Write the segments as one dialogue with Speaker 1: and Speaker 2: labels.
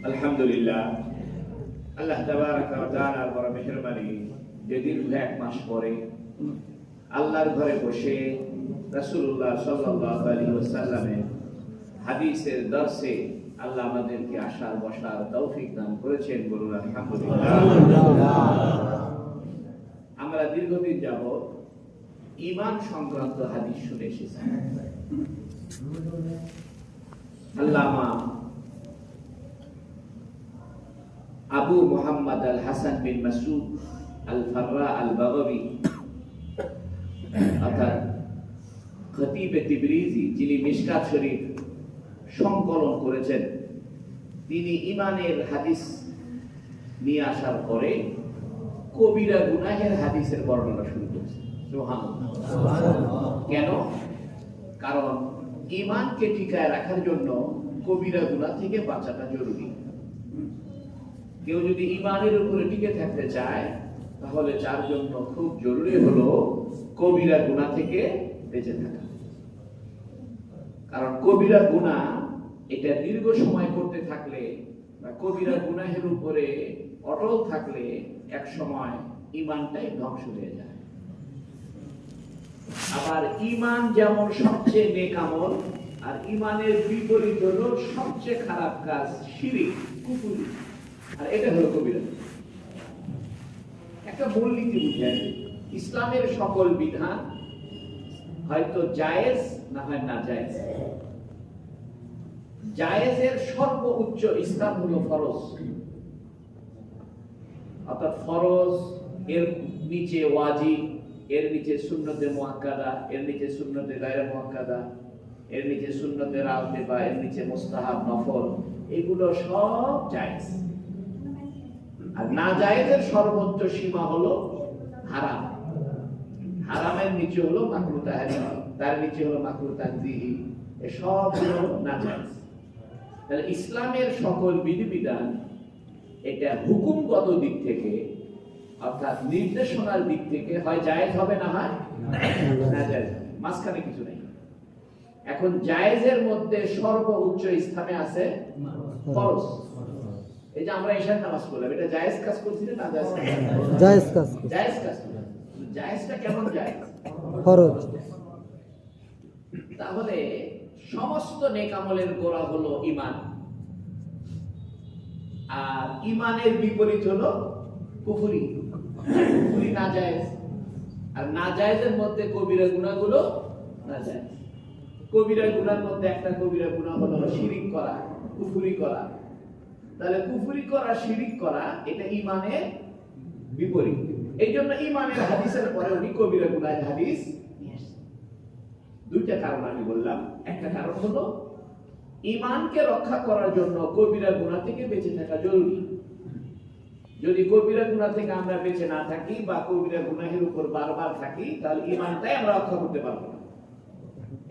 Speaker 1: আলহামদুলিল্লাহ, আল্লাহ তাবারাকা ওয়া তাআলার বড় মেহেরবানি যে দীর্ঘ এক মাস পরে আল্লাহর ঘরে বসে রাসূলুল্লাহ সাল্লাল্লাহু আলাইহি ওয়াসাল্লামের হাদিসের দর্শে আল্লাহ আমাদেরকে আসার বসার তৌফিক দান করেছেন। বলুন আলহামদুলিল্লাহ। আমরা দীর্ঘদিন যাবত ঈমান সংক্রান্ত হাদিস শুনে এসেছি। আল্লামা আবু মুহাম্মদ আল হাসান বিন মাসউদ আল ফাররা আল বাগাবী অর্থাৎ খতিব তিবরিজি, যিনি মিশকাত শরীফ সংকলন করেছেন, তিনি ঈমানের হাদিস নিয়ে আসার পরে কবিরা গুনাহের হাদিসের বর্ণনা শুরু করেছেন। সুবহানাল্লাহ। কেন? কারণ ঈমানকে টিকায় রাখার জন্য কবিরা গুনাহ থেকে বাঁচাটা জরুরি। কেউ যদি ঈমানের উপরে টিকে থাকতে চায় তাহলে যার জন্য খুব জরুরি হলো কবিরা গুনাহ থেকে বেঁচে থাকা। কারণ কবিরা গুনাহ এটা দীর্ঘ সময় করতে থাকলে বা কবিরা গুনাহের উপরে অটল থাকলে এক সময় ঈমানটাই ধ্বংস হয়ে যায়। আবার ঈমান যেমন সবচেয়ে নেক আমল, আর ঈমানের বিপরীত হলো সবচেয়ে খারাপ কাজ শিরক, কুফরি, আর এটা হলো কবিরা। একটা মূলনীতি বুঝেন, ইসলামের সকল বিধান হয়তো জায়েজ না হয় না জায়েজ। জায়েজের সর্বোচ্চ স্থান হলো ফরজ, অর্থাৎ ফরজ, এর নিচে ওয়াজিব, এর নিচে সুন্নতে মুআক্কাদা, এর নিচে সুন্নতে গায়রে মুআক্কাদা, এর নিচে সুন্নতে রাওয়াতিবা, এর নিচে মুস্তাহাব, নফল, এগুলো সব জায়েজ। আর না জায়েজের সর্বোচ্চ সীমা হলো হারাম। হারামের নিচে হলো মাকরুহ তাহরীম, তার নিচে হলো মাকরুহ তানজিহি, এই সব হলো না জায়েজ। তাহলে ইসলামের সকল বিধিবিধান এটা হুকুমগত দিক থেকে অর্থাৎ নির্দেশনার দিক থেকে হয় জায়েজ হবে না হয় না জায়েজ, মাঝখানে কিছু নেই। এখন জায়েজের মধ্যে সর্বোচ্চ স্থানে আছে ফরজ। এই যে আমরা ঈশার নামাজ পড়লাম, এটা জায়েজ কাজ করছি না জায়েজ কাজ?
Speaker 2: জায়েজ কাজ।
Speaker 1: জায়েজ কাজ। জায়েজটা কেমন জায়েজ?
Speaker 2: ফরজ।
Speaker 1: তাহলে সমস্ত নেক আমলের গোড়া হলো ঈমান, আর ঈমানের বিপরীত হলো কুফরি। কুফরি নাজায়েজ, আর নাজায়েজের মধ্যে কবিরা গুনাহগুলো নাজায়েজ। কবিরা গুনাহর মধ্যে একটা কবিরা গুনাহ হলো শিরক করা, কুফরি করা। তাহলে কুফরি করা, শিরক করা এটা ঈমানের বিপরীত। এইজন্য ঈমানের হাদিসের পরে উনি কবিরা গুনাহের হাদিস নিয়ে আসেন। দুইটা কারণ আমি বললাম। একটা কারণ হলো ঈমানকে রক্ষা করার জন্য কবিরা গুনাহ থেকে বেঁচে থাকা জরুরি। যদি কবিরা গুনাহ থেকে আমরা বেঁচে না থাকি বা কবিরা গুনাহের উপর বারবার থাকি, তাহলে ঈমানটাই আমরা রক্ষা করতে পারবো না।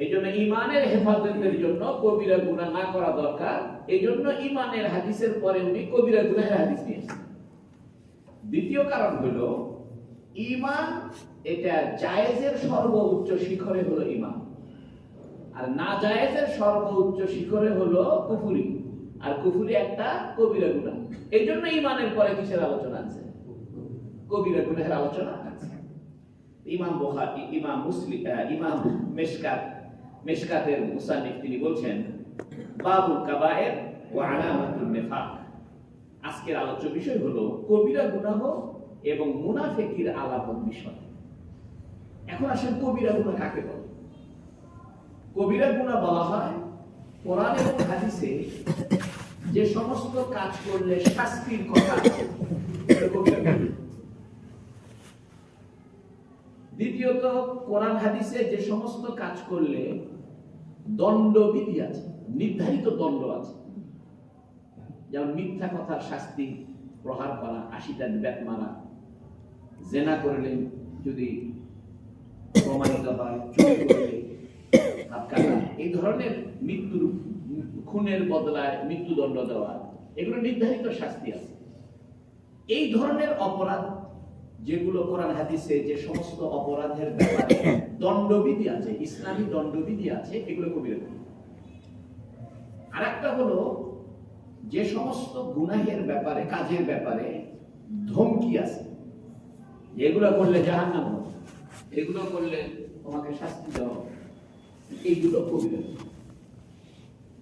Speaker 1: এইজন্য ঈমানের হেফাজতের জন্য কবিরা গুনাহ না করা দরকার। এইজন্য ঈমানের হাদিসের পরে উনি কবিরা গুনাহের হাদিস নিয়েছেন। দ্বিতীয় কারণ হলো ঈমান এটা জায়েজের সর্বোচ্চ শিখরে হলো ঈমান, আর না জায়েজের সর্বোচ্চ শিখরে হলো কুফরি, আর কুফরি একটা কবিরা গুনাহ। এইজন্য ঈমানের পরে কিসের আলোচনা আছে? কবিরা গুনাহের আলোচনা আছে। ইমাম বুখারী, ইমাম মুসলিম, ইমাম মিশকাতের মুসান্নিফ তিনি বলছেন বাবুল কাবায়ের ওয়া আলামাতুন নিফাক। আজকের আলোচ্য বিষয় হলো কবিরা গুনাহ এবং মুনাফিকের আলামত বিষয়। এখন আসেন কবিরা গুনাহ কাকে বলে? কবিরা গুনাহ বলা হয় কোরআন এবং হাদিসে যে সমস্ত কাজ করলে শাস্তির কথা আছে, এটা কবিরা গুনাহ। দ্বিতীয়ত, কোরআন হাদিসে যে সমস্ত কাজ করলে দণ্ডবিধি আছে, নির্ধারিত দণ্ড আছে, যেমন মিথ্যা কথার শাস্তি প্রহার করা, ৮০টা বেত মারা, জেনা করলে যদি প্রমাণিত হয়, চুরি করলে হাত কাটা, এই ধরনের মৃত্যুর, খুনের বদলায় মৃত্যুদণ্ড দেওয়া, এগুলো নির্ধারিত শাস্তি আছে। এই ধরনের অপরাধ যেগুলো কোরআন হাদিসে যে সমস্ত অপরাধের ব্যাপারে দণ্ডবিধি আছে, ইসলামী দণ্ডবিধি আছে, এগুলো কবিরা গুনাহ। আরেকটা হলো যে সমস্ত গুনাহের ব্যাপারে, কাজের ব্যাপারে ধমকি আছে, এগুলো করলে জাহান্নাম হবে, এগুলো করলে তোমাকে শাস্তি দেওয়া হবে, এইগুলো কবিরা গুনাহ।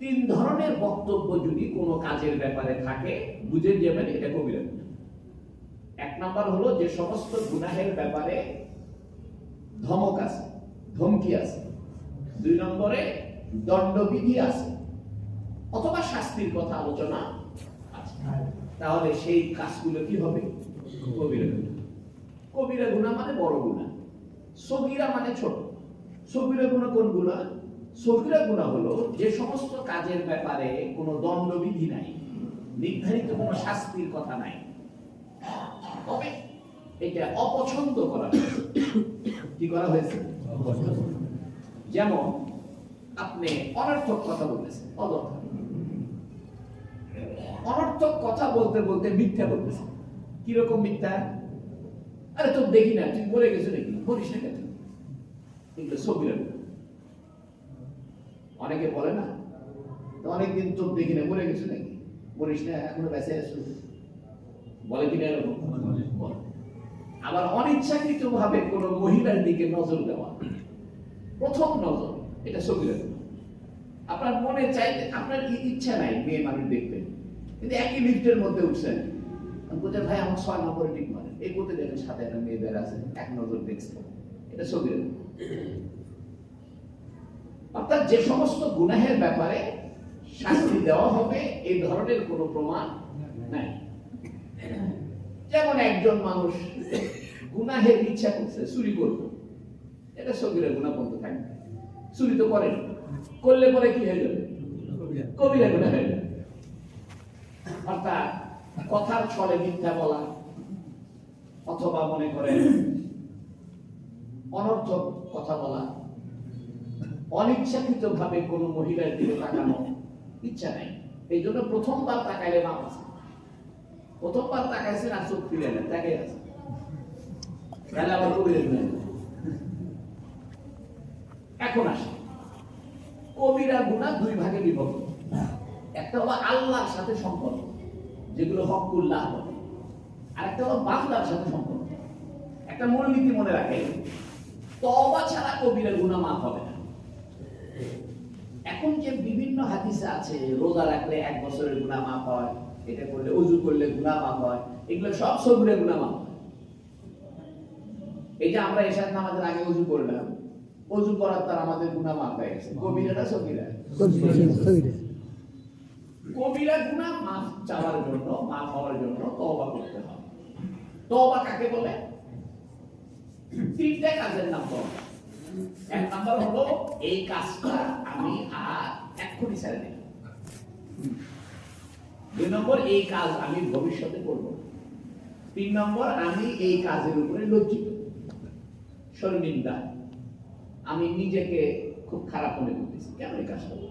Speaker 1: 3 ধরনের বক্তব্য যদি কোনো কাজের ব্যাপারে থাকে, বুঝে যাবেন এটা কবিরা গুনাহ। 1 নাম্বার হলো যে সমস্ত গুনাহের ব্যাপারে ধমক আছে, ধমকি আছে। 2 নম্বরে দণ্ডবিধি আছে অথবা শাস্তির কথা আলোচনা আছে। তাহলে সেই কাজগুলো কি হবে? কবিরা গুনাহ। কবিরা গুনাহ মানে বড় গুনাহ, সগীরা মানে ছোট। সগীরা গুনাহ কোনগুলো? সগীরা গুনাহ হলো যে সমস্ত কাজের ব্যাপারে কোনো দণ্ডবিধি নাই, নির্ধারিত কোনো শাস্তির কথা নাই, তবে এটা অপছন্দ করা হয়েছে। কি করা হয়েছে? যেমন আপনি অনর্থক কথা বলতেছেন, অদরকার অনর্থক কথা বলতে বলতে মিথ্যা বলতেছেন। কিরকম মিথ্যা? আরে তোর দেখি না, তুই মরে গেছো নাকি, বলিস না কেন? এগুলো সগীরা গুনাহ। অনেকে বলে না, তো অনেকদিন তোর দেখি না, মরে গেছো নাকি, বলিস না, এখনো বেঁচে আছো, বলে কিনা এরকম? বলে। আবার অনিচ্ছাকৃত ভাবে কোন মহিলার দিকে নজর দেওয়া, প্রথম নজর, এটা সগীরা গুনাহ। আপনার মনে চাইতে, আপনার ইচ্ছা নাই মেয়ে মানুষ দেখবেন, কিন্তু একই লিফটের মধ্যে উঠছেন, বলছেন ভাই আমার 6 নম্বরে ঠিক মানে, এই করতে দেখেন সাথে একটা মেয়ে বের আছে, এক নজর দেখছে, এটা সগীরা গুনাহ। অর্থাৎ যে সমস্ত গুনাহের ব্যাপারে শাস্তি দেওয়া হবে এই ধরনের কোনো প্রমাণ নাই। যেমন একজন মানুষ গুনাহের ইচ্ছা করছে, চুরি করবে, এটা সগীরা গুনাহ বলতে থাকবে। চুরি তো করেন, করলে পরে কি হয়ে যাবে? কবিরা গুনাহ হয়ে যাবে। অর্থাৎ কথার ছলে মিথ্যা বলা, অথবা মনে করেন অনর্থক কথা বলা, অনিচ্ছাকৃত ভাবে কোন মহিলার দিকে তাকানো, ইচ্ছা নাই, এই জন্য প্রথমবার তাকাইলে মাপ আছে। প্রথমবার তাকাইছেন আর চোখ ফিরে নেন, তাকাই আছে, তাহলে আবার কবিরা গুনাহ। এখন আসে কবিরা গুনাহ 2 ভাগে বিভক্ত। একটা হলো আল্লাহর সাথে সম্পর্ক, যেগুলো হকুল্লাহ বলে, আর একটা হলো বান্দার সাথে সম্পর্ক। একটা মূলনীতি মনে রাখেন, তওবা ছাড়া কবিরা গুনাহ মাফ হবে না। এখন যে বিভিন্ন হাদিসে আছে রোজা রাখলে 1 বছরের গুনাহ মাফ হয়, এটা করলে, ওযু করলে গুনাহ মাফ হয়, এগুলো সব সগীরা গুনাহ মাফ হয়। এই যে আমরা এশার নামাজের আগে ওযু করলাম, ওযু করার পর আমাদের গুনাহ মাফ হয়ে গেছে, কবিরা না সগীরা? কবিরা গুনাহ মাফ চাওয়ার জন্য, মাফ হওয়ার জন্য তওবা করতে হবে। তওবা কাকে বলে? 3টা কাজের নাম তওবা। 1 নাম্বার হলো এই কাজটা আমি আর এক্ষুনি ছেড়ে দিলাম। 2 নম্বর এই কাজ আমি ভবিষ্যতে করব। 3 নম্বর আমি এই কাজের উপরে লজ্জিত, শর্মিন্দা, আমি নিজেকে খুব খারাপ মনে করতেছি, কেন এই কাজ করব।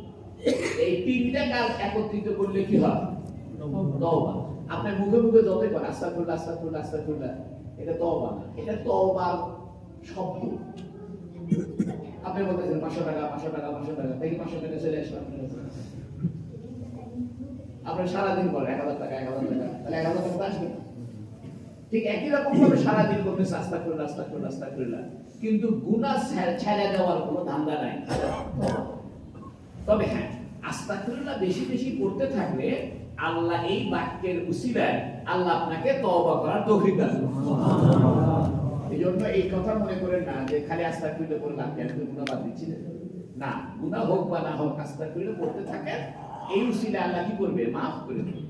Speaker 1: এই 3টা কাজ একত্রিত করলে কি হয়? তওবা। আপনি মুখে মুখে যতই করেন আস্তাগফিরুল্লাহ আস্তাগফিরুল্লাহ আস্তাগফিরুল্লাহ, এটা তওবা না, এটা তওবার শব্দ। আপনি বলতেছেন 500 টাকা 500 টাকা 500 টাকা, দেখি 500 টাকা চলে আসলো। আপনি সারাদিন করেন 1000 টাকা 1000 টাকা, তাহলে 1000 টাকা আসবে। ঠিক একই রকম ভাবে সারাদিন করতেছে আস্তাগফিরুল্লাহ আস্তাগফিরুল্লাহ আস্তাগফিরুল্লাহ, কিন্তু গুনাহ ছেড়ে দেওয়ার কোনো ধান্দা নাই। তবে হ্যাঁ, আস্তাগফিরুল্লাহ বেশি বেশি করতে থাকলে আল্লাহ এই বাক্যের উসিলায় আল্লাহ আপনাকে তওবা করার তৌফিক দান করুন। এই জন্য এই কথা মনে করেন না যে খালি আস্তাগফিরুল্লাহ করে লাভ নেই, আমি গুনাহ বাদ দিচ্ছি না। গুনাহ হোক বা না হোক, আস্তাগফিরুল্লাহ করতে থাকেন, এই উসিলায় আল্লাহ কি করবে? মাফ করে দেবে।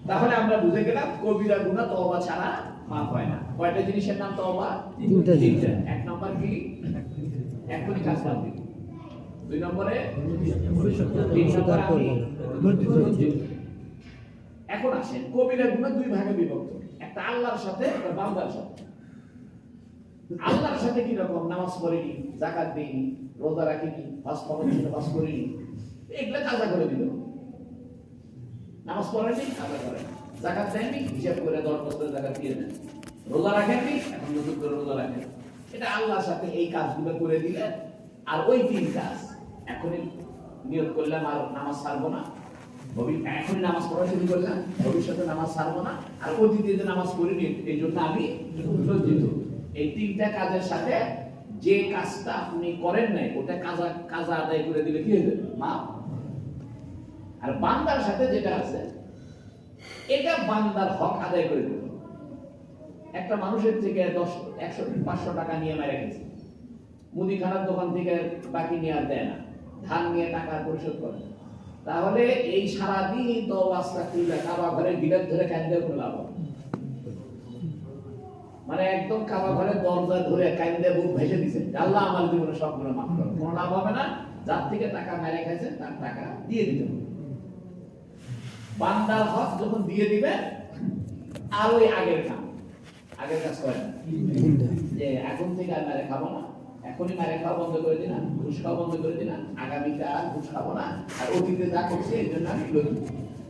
Speaker 1: তাহলে আমরা বুঝে গেলাম কবিরা গুনাহ তওবা ছাড়া মাফ হয় না। কয়টা জিনিসের নাম তওবা?
Speaker 2: 3টা।
Speaker 1: 1 নম্বর কি? এখনই কাজ বাদ দিন। 2 নম্বরে, 3 নম্বরে আমি এখন আসেন কবিরা গুনাহ 2 ভাগে বিভক্ত, একটা আল্লাহর সাথে, একটা বান্দার সাথে। আল্লাহর সাথে কি রকম? নামাজ পড়িনি, যাকাত দেইনি, রোজা রাখিনি, হজ ফরজ ছিল হজ করিনি, এগুলা কাজা করে দিল। নামাজ পড়েনি, কাজা করে, যাকাত দেয়নি, হিসাব করে 10 বছরের যাকাত দিয়ে দেন, রোজা রাখেননি, এখন নতুন করে রোজা রাখেন। এটা আল্লাহর সাথে এই কাজগুলো করে দিলেন। আর ওই 3 কাজ এখনই নিয়ত করলাম আর নামাজ ছাড়বো না, এখন নামাজ পড়া শুরু করলাম, ভবিষ্যতে নামাজ ছাড়বো না, আর অতীতে যে নামাজ পড়িনি এই জন্য আমি লজ্জিত। এই তিনটা কাজের সাথে যে কাজটা আপনি করেন নাই ওটা কাজা আদায় করে দিলে কি হয়ে যাবে? মাপ। আর বান্দার সাথে যেটা আছে এটা বান্দার হক আদায় করে দিল। একটা মানুষের থেকে 100-500 টাকা নিয়ে মেরে গেছে, মুদিখানার দোকান থেকে বাকি নিয়ে আর দেয় না, ধান নিয়ে টাকা পরিশোধ করে, তাহলে এই সারাদিন তো বাস্তা খুলে কাবা ঘরে গিলাপ ধরে কান্দে করে লাভ হবে? মানে একদম কাবা ঘরে দরজা ধরে কান্দে বুক ভেসে দিছে, আল্লাহ আমার জীবনে সবগুলো মাফ করো, কোনো লাভ হবে না। যার থেকে টাকা মেরে খাইছে তার টাকা দিয়ে দিতে হবে। বান্দার হক যখন দিয়ে দিবে আর ওই আগের কাজ করে না, যে এখন থেকে আর মেরে খাবো না, এখনই মেরে খাওয়া বন্ধ করে দিনা, ঘুষ খাওয়া বন্ধ করে দিনা, আগামীকাল আর ঘুষ খাবো না, আর অতীতে যা করছে এই জন্য আমি লজ্জিত।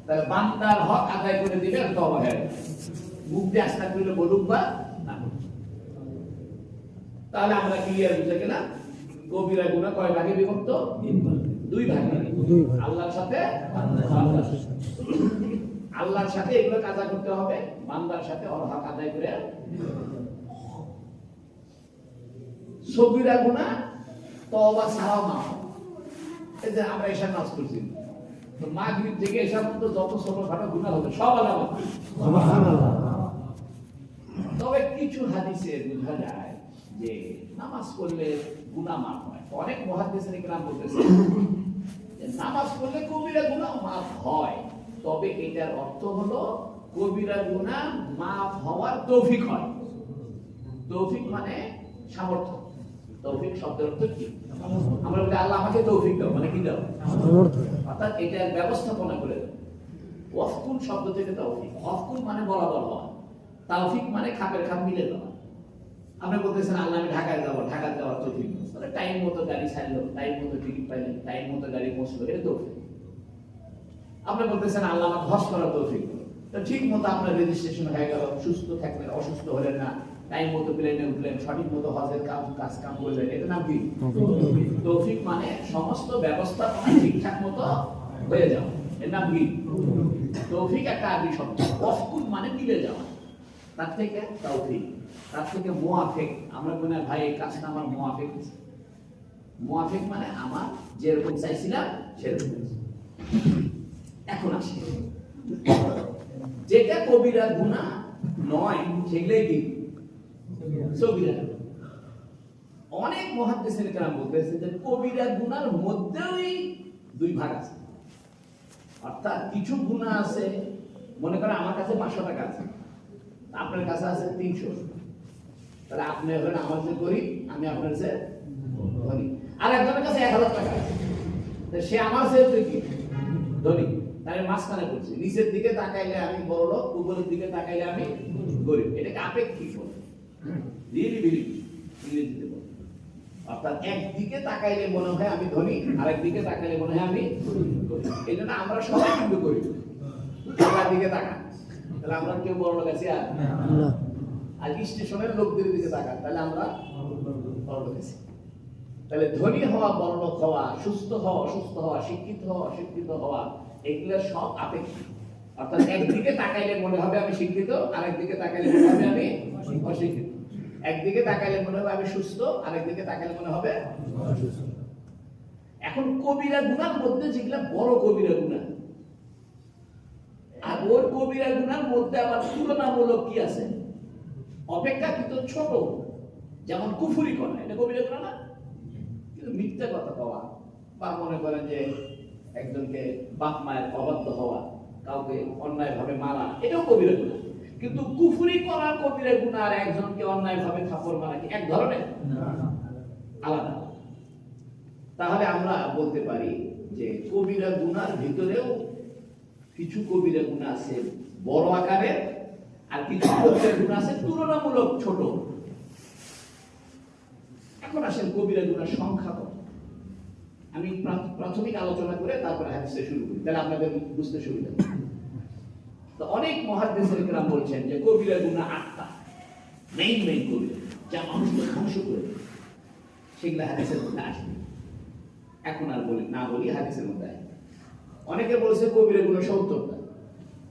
Speaker 1: তাহলে বান্দার হক আদায় করে দিবে আর তওবা হয়ে যাবে। মুখ দিয়ে আস্থা করলে বলুক বা না বলুক। তাহলে আমরা ক্লিয়ার বুঝে গেলাম কবিরা গুনাহ কয় ভাগে বিভক্ত? 2 ভাগে। আল্লাহর সাথে আল্লাহর সাথে এগুলো কাজা করতে হবে, বান্দার সাথে ওর হক আদায় করে। সগীরা গুনাহ তওবা ছাড়াও মাফ। এই যে আমরা এশার নামাজ পড়ছি, তো মাগরিব থেকে এশা পর্যন্ত যত ছোটখাটো গুনাহ হবে সব আল্লাহ মাফ করে। সুবহানাল্লাহ। তবে কিছু হাদিসে বোঝা যায় যে নামাজ পড়লে গুনাহ মাফ হয়। অনেক মুহাদ্দিসিন কিরাম বলতেছে যে নামাজ পড়লে কবিরা গুনাহ মাফ হয়, তবে এটার অর্থ হলো কবিরা গুনাহ মাফ হওয়ার তৌফিক হয়। তৌফিক মানে সামর্থ্য। তৌফিক শব্দের অর্থ কি? আমরা বলি আল্লাহ আমাকে তৌফিক দাও, মানে কি দাও? সামর্থ্য। অর্থাৎ এটার ব্যবস্থাপনা করে দাও। ওয়াফকুল শব্দ থেকে তৌফিক। ওয়াফকুল মানে বরাবর হওয়া, তৌফিক মানে খাপের খাপ মিলে দেওয়া। আপনি বলতেছেন আল্লাহ আমি ঢাকায় যাবো, ঢাকা যাওয়ার তৌফিক, মানে টাইম মতো গাড়ি ছাড়লো, টাইম মতো টিকিট পাইলেন, টাইম মতো গাড়ি পৌঁছলো, এটা তৌফিক। আপনি বলতেছেন আল্লাহ আমাকে হজ করার তৌফিক, তো ঠিক মতো আপনার রেজিস্ট্রেশন হয়ে গেল, সুস্থ থাকলেন, অসুস্থ হলেন না, টাইম মতো প্লেনে উঠলেন, সঠিক মতো হজের কাজ করলেন, এটার নাম কি? তৌফিক। মানে সমস্ত ব্যবস্থা ঠিকঠাক মতো হয়ে যাওয়া, এর নাম কি? তৌফিক। একটা আরবি শব্দ। ওয়াফকুল মানে মিলে যাওয়া, তার থেকে তৌফিক, তার থেকে মুআফিক। আমরা বলি না ভাই এই কাজটা আমার মুআফিক হয়েছে। মুআফিক মানে আমার যেরকম চাইছিলাম সেরকম। এখন আসি যেটা কবিরা গুনাহ নয় সেগুলোই কি? সগীরা। অনেক মুহাদ্দিসিন কেরাম বলতেছে যে কবিরা গুনাহর মধ্যেই 2 ভাগ আছে। অর্থাৎ কিছু গুনাহ আছে, মনে করেন আমার কাছে 500 টাকা আছে, আপনার কাছে আছে 300, তাহলে আপনি হলেন আমার যে গরিব, আমি আপনার যে ধনী। আর একজনের কাছে 1000 টাকা আছে, সে আমার চেয়ে কি ধনী, তাহলে মাঝখানে পড়ছে। নিচের দিকে তাকাইলে আমি বড় লোক, উপরের দিকে তাকাইলে আমি গরিব। এটাকে আপেক্ষিক বলে, ইংরেজিতে বলে। অর্থাৎ একদিকে তাকাইলে মনে হয় আমি ধনী, আর একদিকে তাকাইলে মনে হয় আমি গরিব। এই জন্য আমরা সবাই কিন্তু গরিব। টাকার দিকে তাকান, তাহলে আমরা কেউ বড় লোক আছি আর না। আর স্টেশনের লোকদের দিকে তাকান, তাহলে আমরা বড় লোক আছি। তাহলে ধনী হওয়া, বড় লোক হওয়া, সুস্থ হওয়া, অসুস্থ হওয়া, শিক্ষিত হওয়া, অশিক্ষিত হওয়া, এগুলো সব আপেক্ষিক। অর্থাৎ একদিকে তাকাইলে মনে হবে আমি শিক্ষিত, আরেকদিকে তাকাইলে মনে হবে আমি অশিক্ষিত। একদিকে তাকাইলে মনে হবে আমি সুস্থ, আরেকদিকে তাকাইলে মনে হবে অসুস্থ। এখন কবিরা গুনাহর মধ্যে যেগুলা বড় কবিরা গুনাহ, আর ওর কবিরা গুনাহর মধ্যে আবার তুলনামূলক কি আছে? অপেক্ষাকৃত ছোট, যেমন কুফরি করা, এটা কবিরা গুনাহ না? কিন্তু মিথ্যা কথা কওয়া, বা মনে করেন যে একজনকে বাপ মায়ের অবাধ্য হওয়া, কাউকে অন্যায়ভাবে মারা, এটাও কবিরা গুনাহ। কিন্তু কুফরি করা কবিরা গুনাহ আর একজনকে অন্যায়ভাবে থাপ্পড় মারা কি এক ধরনের? আলাদা। তাহলে আমরা বলতে পারি যে কবিরা গুনাহর ভিতরেও কিছু কবিরা গুনাহ আছে বড় আকারের, আর কিছু কবিরা গুনাহ আছে তুলনামূলক ছোট। এখন আসেন কবিরা গুনাহর সংখ্যা কত। আমি প্রাথমিক আলোচনা করে তারপরে হাদিসে শুরু করি, তাহলে আপনাদের বুঝতে সুবিধা হবে। তো অনেক মুহাদ্দিসিন কেরাম বলছেন যে কবিরা গুনাহ 8টা মেইন কবিরা, যা মানুষকে ধ্বংস করে, সেগুলা হাদিসের মধ্যে আসবে। এখন আর বলি না, বলি হাদিসের মধ্যে আসবে। অনেকে বলছে কবিরা গুনাহ 70টা,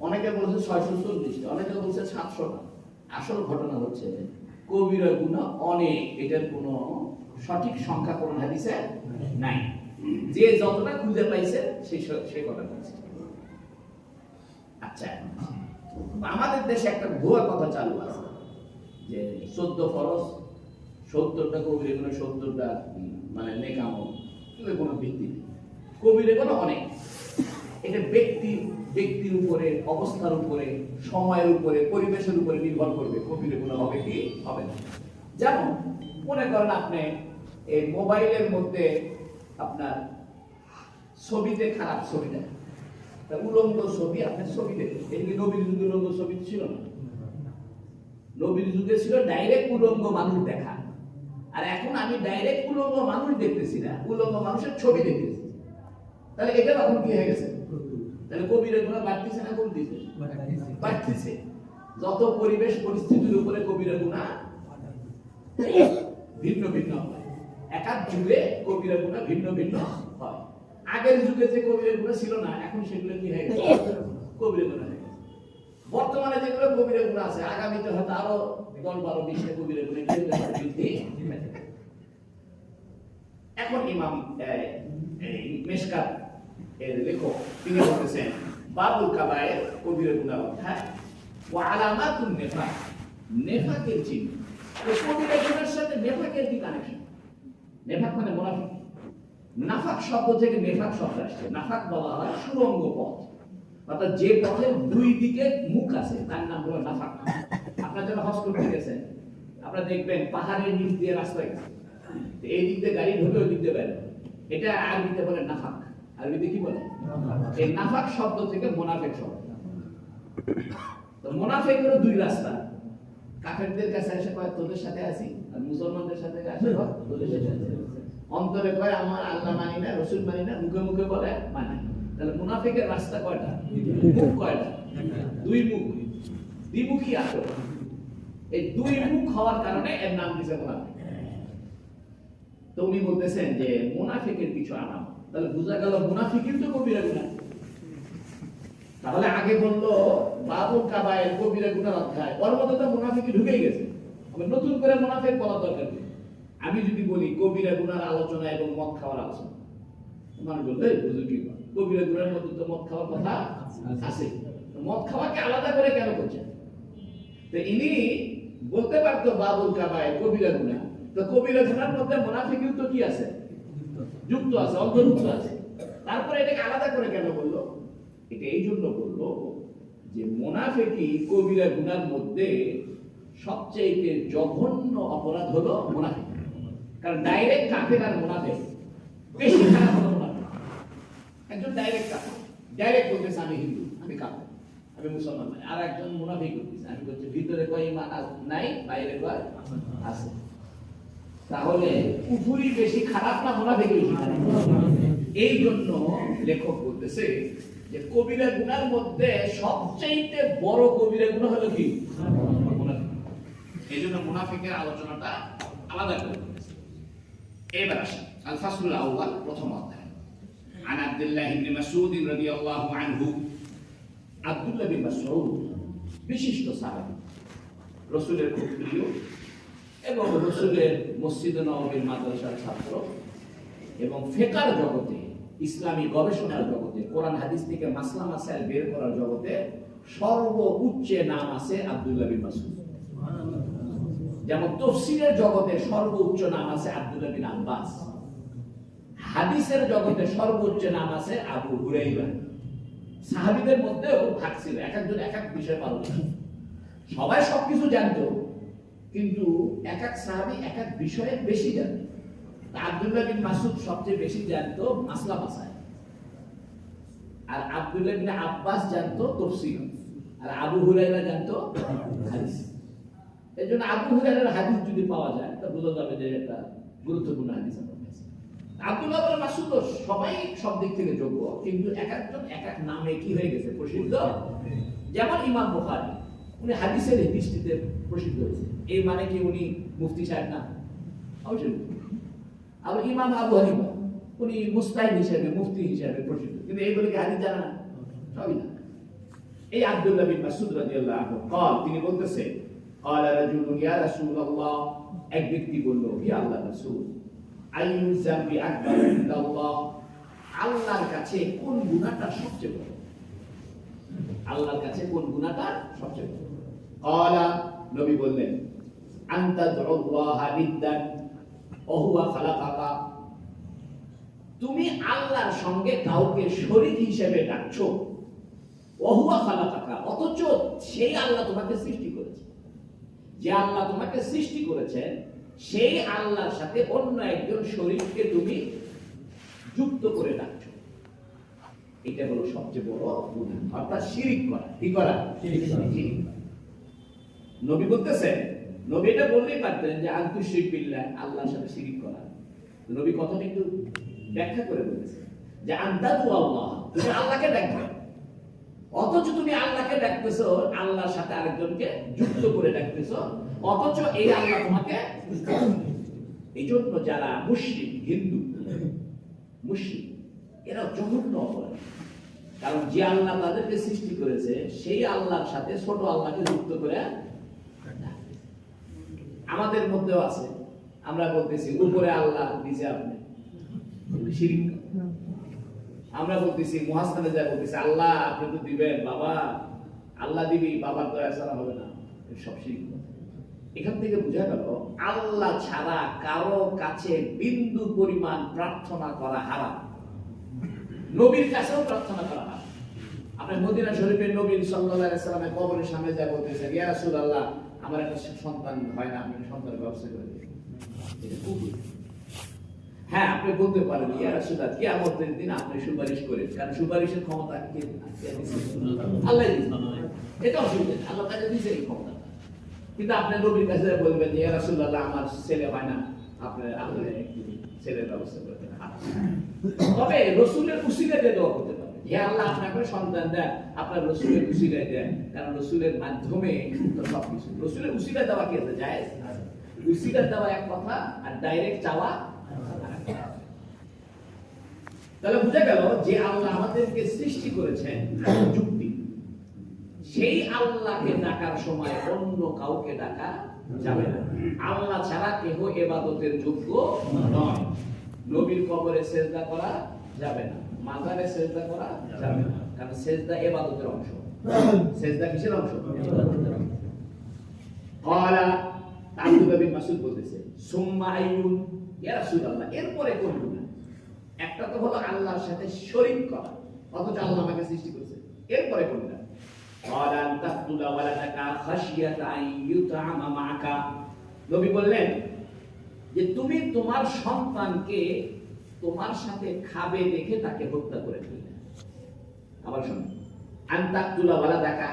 Speaker 1: অনেকে বলছে 640টা, অনেকে বলছে 700টা। আসল ঘটনা হচ্ছে কবিরা গুনাহ অনেক, এটার কোনো সঠিক সংখ্যা কোন হাদিসে নাই। যে যতটা খুঁজে পাইছে সে কথা বলছে। আচ্ছা, আমাদের দেশে একটা ভুয়া কথা চালু আছে যে 14 ফরজ, 70টা কবিরা গুনাহ, 70টা মানে নেক আমল, এগুলো কোনো ভিত্তি নেই। কবিরা গুনাহ অনেক, এটা ব্যক্তির উপরে, অবস্থার উপরে, সময়ের উপরে, পরিবেশের উপরে নির্ভর করবে কবিরা গুনাহ হবে কি হবে না। যেমন মনে করেন আপনি এই মোবাইলের মধ্যে আপনার ছবিতে খারাপ ছবি দেয়, উলঙ্গ ছবি, আপনার ছবি দেখে, এদিকে নবীর যুগে উলঙ্গ ছবি ছিল না। নবীর যুগে ছিল ডাইরেক্ট উলঙ্গ মানুষ দেখা, আর এখন আমি ডাইরেক্ট উলঙ্গ মানুষ দেখতেছি না, উলঙ্গ মানুষের ছবি দেখতেছি। তাহলে এটা এখন কি হয়ে গেছে? তাহলে কবিরা গুনাহ বাড়তিছে না কমতিছে? বাড়তিছে। যত পরিবেশ পরিস্থিতির উপরে কবিরা গুনাহ ভিন্ন ভিন্ন হয়। একাধ যুগে কবিরা গুনাহ ভিন্ন ভিন্ন হয়। আগের যুগে যে কবিরা গুনাহ ছিল না, এখন সেগুলো কি হয়ে গেছে? কবিরা গুনাহ হয়ে গেছে। বর্তমানে যেগুলো কবিরা গুনাহ আছে, আগামীতে হয়তো আরো 10-12 20টা কবিরা গুনাহ বৃদ্ধি। এখন ইমাম মেশকাত এর লেখক তিনি বলতেছেন বাবুল কাবায়ের কবিরা গুনাহ অধ্যায় ওয়া আলামাতুন নিফাক, নিফাকের চিহ্ন। এই কবিরা গুনাহের সাথে নিফাকের কি কানেকশন? নিফাক মানে মুনাফিক। নাফাক শব্দ থেকে নেফাক শব্দ আসছে। নাফাক বলা হয় সুরঙ্গ পথ, অর্থাৎ যে পথের দুই দিকে মুখ আছে তার নাম হলো নাফাক। আপনারা যারা হজ করতে গেছেন, আপনারা দেখবেন পাহাড়ের নিচ দিয়ে রাস্তা গেছে, এই দিক দিয়ে গাড়ি ঢুকে ওই দিক দিয়ে বের, এটা আরবিতে বলে নাফাক। আরবিতে কি বলে? এই নাফাক শব্দ থেকে মুনাফিক শব্দ। তো মুনাফিকেরও দুই রাস্তা, কাফেরদের কাছে এসে কয় তোদের সাথে আছি, আর মুসলমানদের সাথে আসে তোদের সাথে আছি। অন্তরে কয় আমার আল্লাহ মানি না, রসুল মানি না, মুখে মুখে বলে মানি। তাহলে মুনাফিকের রাস্তা কয়টা? মুখ কয়টা? দুই মুখ, দ্বিমুখী আচরণ। এই দুই মুখ হওয়ার কারণে এর নাম দিয়েছে মুনাফিক। তো উনি বলতেছেন যে মুনাফিকের কিছু আলামত। তাহলে বোঝা গেল মুনাফিকের তো কবিরা গুনাহ। তাহলে আগে বললো বাবুল কাবায়ের কবিরা গুনাহ অধ্যায়, ওর মধ্যে তো মুনাফিক ঢুকেই গেছে, আবার নতুন করে মুনাফিক বলা দরকার নেই। আমি যদি বলি কবিরা গুনার আলোচনা এবং মদ খাওয়ার আলোচনা, মানুষ বলবে বুঝো কি কবিরা গুনার মধ্যে তো মদ খাওয়ার কথা আছে, মদ খাওয়াকে আলাদা করে কেন করছেন? তো ইনি বলতে পারতো বাবুল কাবায়ের কবিরা গুনাহ, তো কবিরা গুনার মধ্যে মুনাফিকও তো কি আছে? যুক্ত আছে, অন্তর্ভুক্ত আছে। তারপরে এটাকে আলাদা করে কেন বললো? এটা এই জন্য বললো যে মুনাফিকি কবিরা গুনার মধ্যে সবচেয়ে জঘন্য অপরাধ হলো মুনাফিক। কারণ ডাইরেক্ট কাফের আর মুনাফিক বেশি খারাপ হলো মুনাফিক। একজন ডাইরেক্ট কাফের, ডাইরেক্ট বলতেছে আমি হিন্দু, আমি কাফের, আমি মুসলমান নাই। আর একজন মুনাফিক বলতেছে আমি বলছি ভিতরে কয় ঈমান নাই, বাইরে কয় আছে। তাহলে কুফরি বেশি খারাপ না মুনাফিক বেশি খারাপ? এই জন্য লেখক বলতেছে যে কবিরা গুনার মধ্যে সবচেয়ে বড় কবিরা গুনাহ হলো কি? মুনাফিক। এই জন্য মুনাফিকের আলোচনাটা আলাদা করে বলতেছে। এবার আসি আল ফাসলুল আউয়াল, প্রথম অধ্যায়। আন আব্দুল্লাহ ইবনে মাসউদ রাদিয়াল্লাহু আনহু, আব্দুল্লাহ বিন মাসউদ বিশিষ্ট সাহাবী, রাসূলের খুব প্রিয় এবং রাসূলের মসজিদে নববীর মাদ্রাসার ছাত্র এবং ফিকহ জগতে, ইসলামী গবেষণার জগতে, কোরআন হাদিস থেকে মাসলা মাসাইল বের করার জগতে সর্বোচ্চ নাম আছে আব্দুল্লাহ বিন মাসউদ। যেমন তাফসীরের জগতে সর্বোচ্চ নাম আছে আব্দুল্লাহ বিন আব্বাস, হাদিসের জগতে সর্বোচ্চ নাম আছে আবু হুরায়রা। সাহাবীদের মধ্যেও ভাগ ছিল, এক একজন এক এক বিষয়ে পারদর্শী। সবাই সবকিছু জানতো, কিন্তু এক এক সাহাবী এক এক বিষয়ে বেশি জানতো। আব্দুল্লাহ বিন মাসউদ সবচেয়ে বেশি জানতো মাসলা মাসাইল, আর আব্দুল্লাহ বিন আব্বাস জানতো তাফসীর, আর আবু হুরায়রা জানতো হাদিস। এজন্য আবু হুরায়রার হাদিস যদি পাওয়া যায় তা বোঝা যাবে যে এটা গুরুত্বপূর্ণ হাদিস। আব্দুল্লাহ বিন মাসউদ সবাই সব দিক থেকে যোগ্য, কিন্তু এক একজন এক এক নামে কি হয়ে গেছে প্রসিদ্ধ। যেমন ইমাম বুখারী, উনি হাদিসের দৃষ্টিতে প্রসিদ্ধ হয়েছে। এই মানে কি উনি মুফতি সাহেব না? অবশ্যই। আর ইমাম আবু হানিফা, উনি মুস্তাহিদ হিসেবে, মুফতি হিসেবে পরিচিত, কিন্তু এইগুলো কি হাদিস জানা না? সবই না। এই আব্দুল্লাহ বিন মাসউদ রাদিয়াল্লাহু আনহু তিনি বলতেছেন, ক্বালা রাজুলুন ইয়া রাসূলুল্লাহ, এক ব্যক্তি বলল, হে আল্লাহর রাসূল, আইয়ু যামবি আকবার ইনদাল্লাহ, আল্লাহর কাছে কোন গুনাহটা সবচেয়ে বড়? আল্লাহর কাছে কোন গুনাহটা সবচেয়ে বড়? ক্বালা, নবী বললেন, আনতা দুআল্লাহা নিদ্দান ওয়া হুয়া খালাকাকা, তুমি আল্লাহর সঙ্গে কাউকে শরীক হিসেবে ডাকছো, ওয়া হুয়া খালাকাকা, অথচ সেই আল্লাহ তোমাকে সৃষ্টি করেছে। যে আল্লাহ তোমাকে সৃষ্টি করেছেন সেই আল্লাহর সাথে অন্য একজন শরীককে তুমি যুক্ত করে ডাকছো, এটা হলো সবচেয়ে বড় গুনাহ, অর্থাৎ শিরক করা। কি করা? শিরক করা। নবী বলতেছেন, নবী এটা বললেই পারতেন যে আনতুশরিক বিল্লাহ, আল্লাহর সাথে শিরক করা। নবী কথাটা একটু ব্যাখ্যা করে বলেছেন যে আনতাদু আল্লাহ, তুমি আল্লাহকে ডাকবে, অথচ তুমি আল্লাহকে ডাকতেছো, আল্লাহর সাথে আরেকজনকে যুক্ত করে ডাকতেছো, অথচ এই আল্লাহ তোমাকে। এই জন্য যারা মুশরিক, হিন্দু মুশরিক, এরা জঘন্য অপরাধী। কারণ যে আল্লাহ তাদেরকে সৃষ্টি করেছে সেই আল্লাহর সাথে ছোট আল্লাহকে যুক্ত করে। আমাদের মধ্যেও আছে, আমরা বলতেছি উপরে আল্লাহ, নিচে আপনি, শিরক। আমরা বলতেছি মুহাসসানে যায় বলতেছি আল্লাহ আপনি তো দিবেন, বাবা আল্লাহ দিবি, বাবার দয়া ছাড়া হবে না, সব শিরক। এখান থেকে বোঝা গেল আল্লাহ ছাড়া কারো কাছে বিন্দু পরিমাণ প্রার্থনা করা হারাম। নবীর কাছেও প্রার্থনা করা হারাম। আপনি মদিনা শরীফের নবী সাল্লাল্লাহু আলাইহি ওয়াসাল্লামের কবরের সামনে যায় বলতেছেন, ইয়া রাসূলুল্লাহ আমার একটা সন্তান হয় না, আপনি সন্তানের ব্যবস্থা করে দিন। এটা কুফর। হ্যাঁ, আপনি বলতে পারেন ইয়া রাসূলুল্লাহ কিয়ামতের দিন আপনি সুপারিশ করেন, কারণ সুপারিশের ক্ষমতা কে দিয়েছে? আল্লাহ দিয়েছে। এটা অসুবিধা নেই, আল্লাহ তাকে দিয়েছে এই ক্ষমতা। কিন্তু আপনি নবীর কাছে বলবেন ইয়া রাসূলুল্লাহ আমার ছেলে হয় না, আপনি একটু ছেলের ব্যবস্থা করে দেন। তবে রাসূলের উসিলাতে দোয়া করতে পারবেন, হে আল্লাহ আপনাকে সন্তান দেন, আপনার রাসূলের উসিলায় দেন, কারণ রাসূলের মাধ্যমে তো সবকিছু। রাসূলের উসিলা দেওয়া কি আছে? জায়েজ। উসিলা দেওয়া এক কথা, আর ডাইরেক্ট চাওয়া। তাহলে বোঝা গেল যে আল্লাহ আমাদেরকে সৃষ্টি করেছেন যুক্তি, সেই আল্লাহকে ডাকার সময় অন্য কাউকে ডাকা যাবে না। আল্লাহ ছাড়া কেহ ইবাদতের যোগ্য নয়। নবীর কবরে সিজদা করা যাবে না, মাজারে সিজদা করা যাবে না, কারণ সিজদা ইবাদতের অংশ। সিজদা কিসের অংশ? ইবাদতের অংশ। ক্বালা, আব্দুল্লাহ বিন মাসউদ বলতেছে, সুম্মা আইয়ুন, ইয়া রাসূলুল্লাহ এরপরে কোন গুনাহ? একটা তো হলো আল্লাহর সাথে শরীক করা, অথচ আল্লাহ আমাকে সৃষ্টি করেছে। এরপরে কোন গুনাহ? ক্বালা আন তাকতুলা ওয়ালাদাকা খাশিয়াতা আন ইউতআমা মাআকা, নবী বললেন যে তুমি তোমার সন্তানকে তোমার সাথে খাবে দেখে তাকে হত্যা করে ফেললে। আবার শুনুন, আন তাকতুলা ওয়ালাদাকা,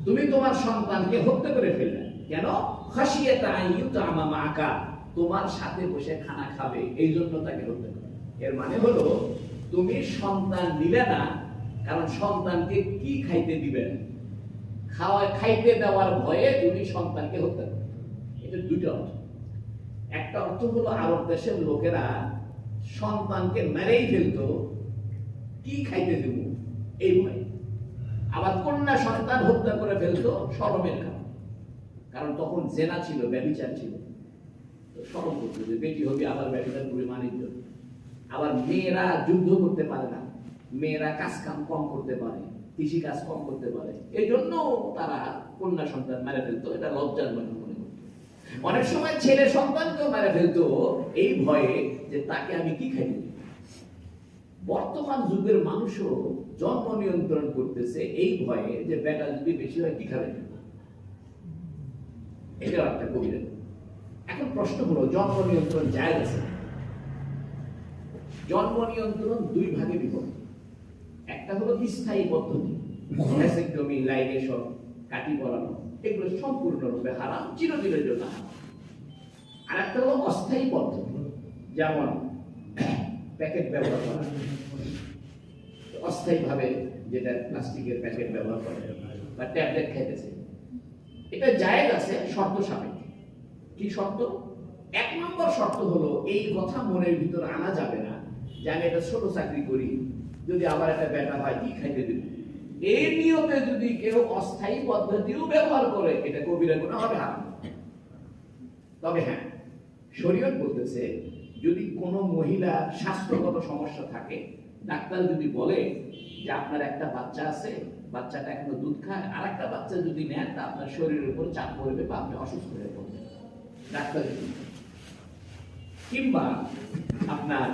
Speaker 1: তুমি তোমার সন্তানকে হত্যা করে ফেললে। কেন? খাশিয়াতা আন ইউতআমা মাআকা, তোমার সাথে বসে খানা খাবে, এই জন্য তাকে হত্যা করে। এর মানে হলো তুমি সন্তান দিলে না, কারণ সন্তানকে কি খাইতে দিবেন, খাইতে দেওয়ার ভয়ে তুমি সন্তানকে হত্যা করো। এটা দুটো অর্থ। একটা অর্থ হলো আরব দেশের লোকেরা সন্তানকে মেরেই ফেলতো, কি খাইতে দেব এই ভয়ে। আবার কন্যা সন্তান হত্যা করে ফেলতো শরমের কারণে, কারণ তখন জেনা ছিল, ব্যভিচার ছিল, শরম করতো যে বেটি হবে আবার ব্যভিচার করে মানির জন্য। আবার মেয়েরা যুদ্ধ করতে পারে না, মেয়েরা কাজ কাম কম করতে পারে, কৃষি কাজ কম করতে পারে, এই জন্য তারা কন্যা সন্তান মেরে ফেলতো, এটা লজ্জার মনে মনে করতো। অনেক সময় ছেলে সন্তানকেও মেরে ফেলতো এই ভয়ে যে তাকে আমি কি খাই। বর্তমান যুগের মানুষও জন্ম নিয়ন্ত্রণ করতেছে এই ভয়ে যে বেটা যদি বেশি হয় কি খাবে। এটা একটা কবিরা। এখন প্রশ্ন হলো জন্ম নিয়ন্ত্রণ জায়েজ আছে? জন্ম নিয়ন্ত্রণ দুই ভাগে বিভক্ত। একটা হলো স্থায়ী পদ্ধতি, ভ্যাসেক্টমি, লাইগেশন, কাটি পরানো, এগুলো সম্পূর্ণরূপে হারাম, চিরদিনের জন্য হারাম। আর একটা হলো অস্থায়ী পদ্ধতি, যেমন প্যাকেট ব্যবহার করা, অস্থায়ী ভাবে যেটা প্লাস্টিকের প্যাকেট ব্যবহার করে বা ট্যাবলেট খাইতেছে, এটা জায়েজ আছে শর্ত সাপেক্ষে। কি শর্ত? এক নম্বর শর্ত হলো এই কথা মনের ভিতর আনা যাবে না যে আমি একটা ছোট চাকরি করি, যদি আবার একটা বেটা হয় কি খাইতে দেব, এই নিয়তে যদি কেউ অস্থায়ী পদ্ধতিও ব্যবহার করে, এটা কবিরা গুনাহ হবে হারাম। তবে হ্যাঁ, শরীয়ত বলতেছে যদি কোনো মহিলা স্বাস্থ্যগত সমস্যা থাকে, ডাক্তার যদি বলে যে আপনার একটা বাচ্চা আছে, বাচ্চাটা এখনো দুধ খায়, আর একটা বাচ্চা যদি নেন তা আপনার শরীরের উপর চাপ পড়বে বা আপনি অসুস্থ হয়ে পড়বেন, ডাক্তার যদি, কিংবা আপনার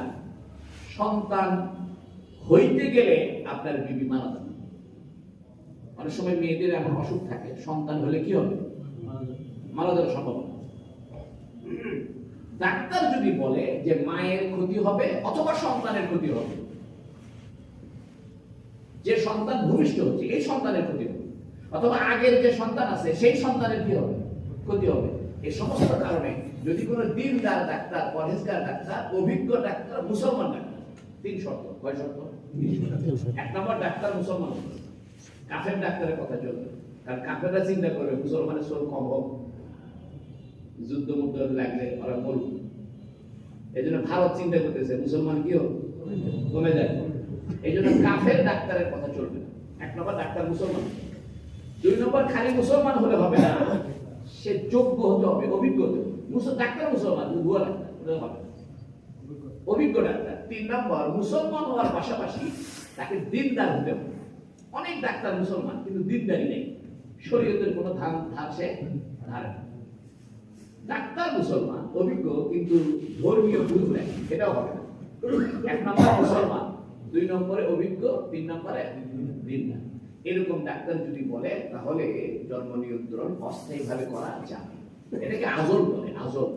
Speaker 1: সন্তান হইতে গেলে আপনার বিবি মারা যাবে। অনেক সময় মেয়েদের এমন অসুখ থাকে, সন্তান হলে কি হবে, মারা যাওয়ার সম্ভাবনা। ডাক্তার যদি বলে যে মায়ের ক্ষতি হবে অথবা সন্তানের ক্ষতি হবে, যে সন্তান ভূমিষ্ঠ হচ্ছে এই সন্তানের ক্ষতি হবে, অথবা আগের যে সন্তান আছে সেই সন্তানের কি হবে, ক্ষতি হবে, এই সমস্ত কারণে যদি কোনো দিনদার ডাক্তার, পরহেজগার ডাক্তার, অভিজ্ঞ ডাক্তার, মুসলমান ডাক্তার, 3 শর্ত। কয় শর্ত? 1 নম্বর, ডাক্তার মুসলমান, কাফের ডাক্তারের কথা চলবে, কারণ কাফেররা চিন্তা করবে মুসলমানের সোল কম হোক, যুদ্ধ মুদ্ধ লাগলে ওরা মরুক, এই জন্য ভারত চিন্তা করতেছে মুসলমান কি হোক, কমে যায়, এই জন্য কাফের ডাক্তারের কথা চলবে না। 1 নম্বর, ডাক্তার মুসলমান। 2 নম্বর, খালি মুসলমান হলে হবে না, সে যোগ্য হতে হবে, অভিজ্ঞ হতে হবে। ডাক্তার মুসলমান, ভুয়া ডাক্তার হতে হবে, অভিজ্ঞ ডাক্তার। 3 নম্বর, মুসলমান হওয়ার পাশাপাশি তাকে দিনদার হতে হবে। অনেক ডাক্তার মুসলমান কিন্তু দিনদারি নেই, শরীয়তের কোনো ধার সে ধারে না। ডাক্তার মুসলমান, অভিজ্ঞ, কিন্তু ধর্মীয় বুঝ নেই, এটাও হবে না। 1 নম্বর মুসলমান, 2 নম্বরে অভিজ্ঞ, 3 নম্বরে দিনদার। এরকম ডাক্তার যদি বলে তাহলে জন্ম নিয়ন্ত্রণ অস্থায়ীভাবে করা যায়। এটাকে আজল বলে, আজল।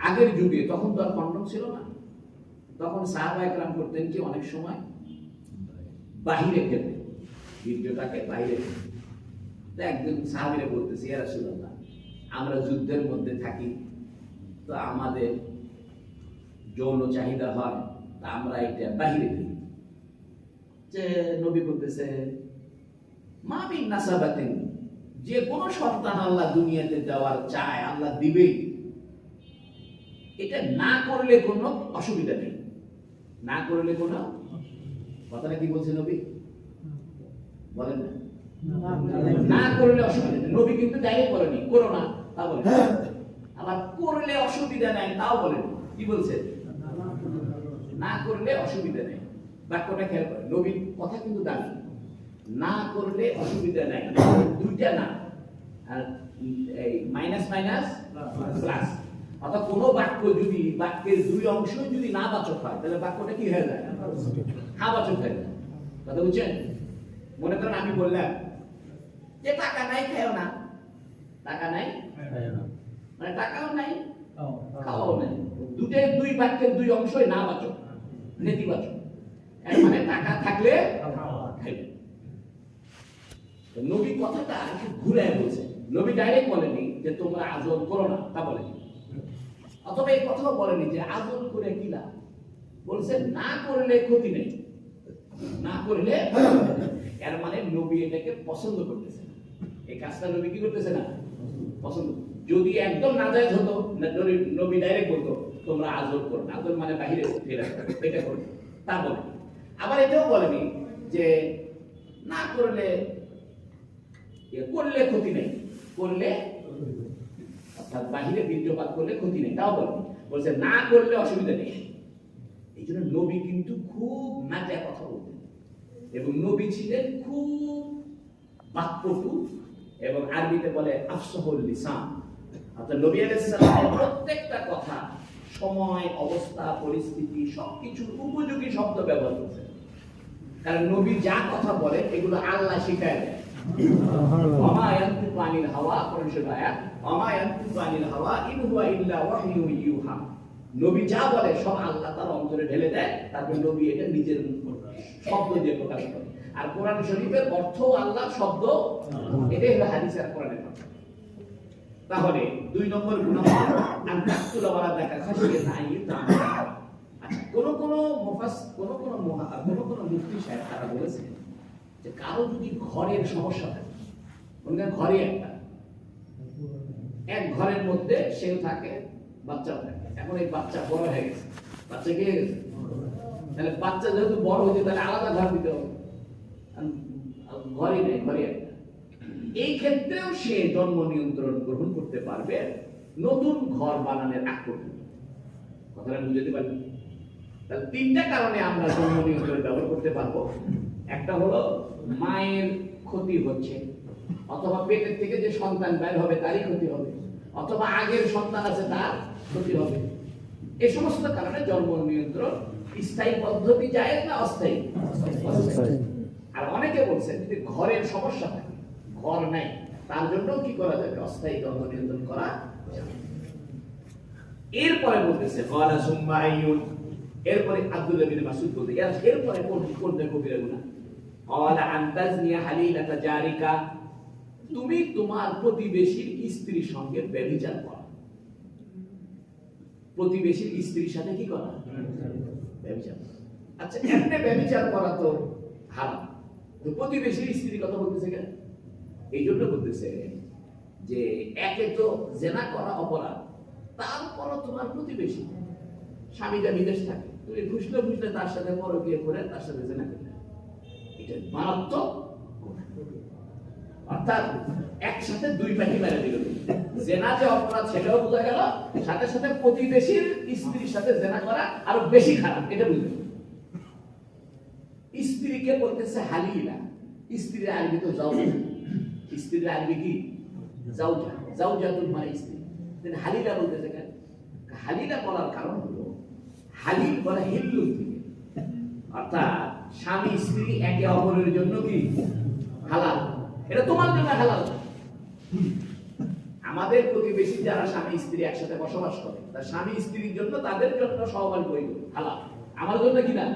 Speaker 1: আগের যুগে তখন তো আর কন্ডম ছিল না, তখন সাহাবা একরাম করতেন কি অনেক সময় বাহিরে খেলতেন, বীর্যটাকে বাইরে খেলতেন। তো একজন সাহাবীরা বলতেছে, ইয়া রাসূলুল্লাহ, আমরা যুদ্ধের মধ্যে থাকি, তো আমাদের যৌন চাহিদা হয়, তা আমরা এটা বাহিরে ফেলি। যে নবী বলতেছে, মা মিন নাসাবাতিন, যে কোনো সন্তান আল্লাহ দুনিয়াতে দেওয়ার চায় আল্লাহ দিবেই, এটা না করলে কোনো অসুবিধা নেই, না করলে কোনো, কথাটা কি বলছে নবী বলেন না, না করলে অসুবিধা নেই। নবী কিন্তু ডাইরেক্ট বলেনি করো না, তা বলে, আবার করলে অসুবিধা নাই তাও বলেন। কি বলছে? না করলে অসুবিধা নেই। বাক্যটা খেয়াল করে, নবীর কথা কিন্তু দাবি না করলে অসুবিধা নাই, দুইটা না, আর এই মাইনাস মাইনাস প্লাস। অর্থাৎ কোনো বাক্য যদি বাক্যের 2 অংশ যদি না বাচক হয়, তাহলে বাক্যটা কি হয়ে যায়? হ্যাঁ বাচক হয়ে যায়। কথা বুঝছেন? মনে করেন আমি বললাম যে টাকা নাই, খেও না, টাকা নাই, মানে টাকাও নাই, খাওয়াও নাই, 2 বাক্যের 2 অংশই না বাচক, নেতিবাচক। এর মানে টাকা থাকলে খাইবে। নবী কথাটা একটু ঘুরে বলছে, নবী ডাইরেক্ট বলেনি যে তোমরা আজল করো না, তা বলেনি, অথবা এই কথাও বলেনি যে আজল করে কি লাভ, বলছে না করলে ক্ষতি নেই, না করলে। এর মানে নবী এটাকে পছন্দ করতেছে না, এই কাজটা নবী কি করতেছে না, পছন্দ। যদি একদম নাজায়েজ হতো, নবী ডাইরেক্ট বলতো তোমরা আজল করো, আজল মানে বাহিরে ফেলে এটা করো, তা বলে। আবার এটাও বলেনি যে না করলে, করলে ক্ষতি নেই, করলে অর্থাৎ বাহিরে বীর্যপাত করলে ক্ষতি নেই, তাও বলেনি, বলছে না করলে অসুবিধা নেই। এই জন্য নবী কিন্তু খুব নাজা কথা বলতেন, এবং নবী ছিলেন খুব বাক্পটু, এবং আরবিতে বলে আফসাহুল লিসান। অর্থাৎ নবী আলাইহিস সালামের প্রত্যেকটা কথা সময়, অবস্থা, পরিস্থিতি সবকিছুর উপযোগী শব্দ ব্যবহার করতেন। কারণ নবী যা কথা বলে এগুলো আল্লাহ শিখায় দেয়। ওমা ইয়ানতিকু আনিল হাওয়া, কোরআনের আয়াত, ওমা ইয়ানতিকু আনিল হাওয়া ইন হুয়া ইল্লা ওয়াহয়ুন ইউহা। নবী যা বলে সব আল্লাহ তার অন্তরে ঢেলে দেয়, তারপর নবী এটা নিজের শব্দ দিয়ে প্রকাশ করে। আর কোরআন শরীফের অর্থ আল্লাহর শব্দ, এটাই হলো হাদিস আর কোরআনের কথা। তাহলে 2 নম্বর গুনাহ আনতাকুলা ওয়ালা দেখা খাশিয়াত আইয়ুতা। আচ্ছা, কোন মুফতি সাহেব তারা বলেছেন যে কারো যদি ঘরের সমস্যা থাকে, ঘরে এক ঘরের মধ্যে সেও থাকে, বাচ্চাও থাকে, এখন এই বাচ্চা বড় হয়ে গেছে, বাচ্চা কি হয়ে গেছে, তাহলে বাচ্চা যেহেতু বড় হয়েছে তাহলে আলাদা ঘর দিতে হবে, ঘরই নেই, ঘরই একটা। এই ক্ষেত্রেও সে জন্ম নিয়ন্ত্রণ গ্রহণ করতে পারবে নতুন ঘর বানানোর আগ পর্যন্ত। কথাটা বুঝতে পারবেন? তাহলে তিনটা কারণে আমরা জন্ম নিয়ন্ত্রণ ব্যবহার করতে পারবো। একটা হলো মায়ের ক্ষতি হচ্ছে, অথবা পেটের থেকে যে সন্তান বের হবে তারই ক্ষতি হবে, অথবা আগের সন্তান আছে তার ক্ষতি হবে। এই সমস্ত কারণে জন্ম নিয়ন্ত্রণ স্থায়ী পদ্ধতি জায়েজ না অস্থায়ী?
Speaker 2: অস্থায়ী।
Speaker 1: আর অনেকে বলছেন যদি ঘরের সমস্যা থাকে, ঘর নাই, তার জন্য কি করা যাবে? অস্থায়ী জন্ম নিয়ন্ত্রণ করা যাবে। এরপরে বলতেছে ক্বালা সুম্মা আইয়ুন, এরপরে আব্দুল্লাহ বিন মাসউদ বলতে এরপরে কোন কবিরা গুনাহ? ক্বালা আন তাজনিয়া হালিলাতা জারিকা, তুমি তোমার প্রতিবেশীর স্ত্রীর সঙ্গে ব্যভিচার করা। প্রতিবেশীর স্ত্রীর সাথে কি করা? ব্যভিচার। আচ্ছা, এমনি ব্যভিচার করা তো হারাম, তো প্রতিবেশীর স্ত্রীর কথা বলতেছে কেন? এই জন্য বলতেছে যে একে তো জেনা করা অপরাধ, তারপরও তোমার প্রতিবেশী স্বামীটা বিদেশ থাকে, তুমি ফুসলে ফুসলে তার সাথে পরকীয়া করে তার সাথে জেনা করলে, এটা মারাত্মক গুনাহ। অর্থাৎ একসাথে দুই পাখি মেরে দিল। জেনা যে অপরাধ সেটাও বোঝা গেল, সাথে সাথে প্রতিবেশীর স্ত্রীর সাথে জেনা করা আরো বেশি খারাপ, এটা বুঝতে। স্ত্রীকে বলতেছে হালিলা, স্ত্রীর আরবি তো জাওজা, স্ত্রীর আরবি কি? জাওজা, জাওজাতুল মানে স্ত্রী। তাহলে হালিলা বলতেছে কেন? হালিলা বলার কারণ হলো হালিল বলা হিল্লুল থেকে, অর্থাৎ স্বামী স্ত্রী একে অপরের জন্য কি হালাল, এটা তোমার জন্য হালাল। আমাদের প্রতিবেশী যারা স্বামী স্ত্রী একসাথে বসবাস করে, তার স্বামী স্ত্রীর জন্য তাদের জন্য সহবাস বৈধ হালাল, আমার জন্য কি না?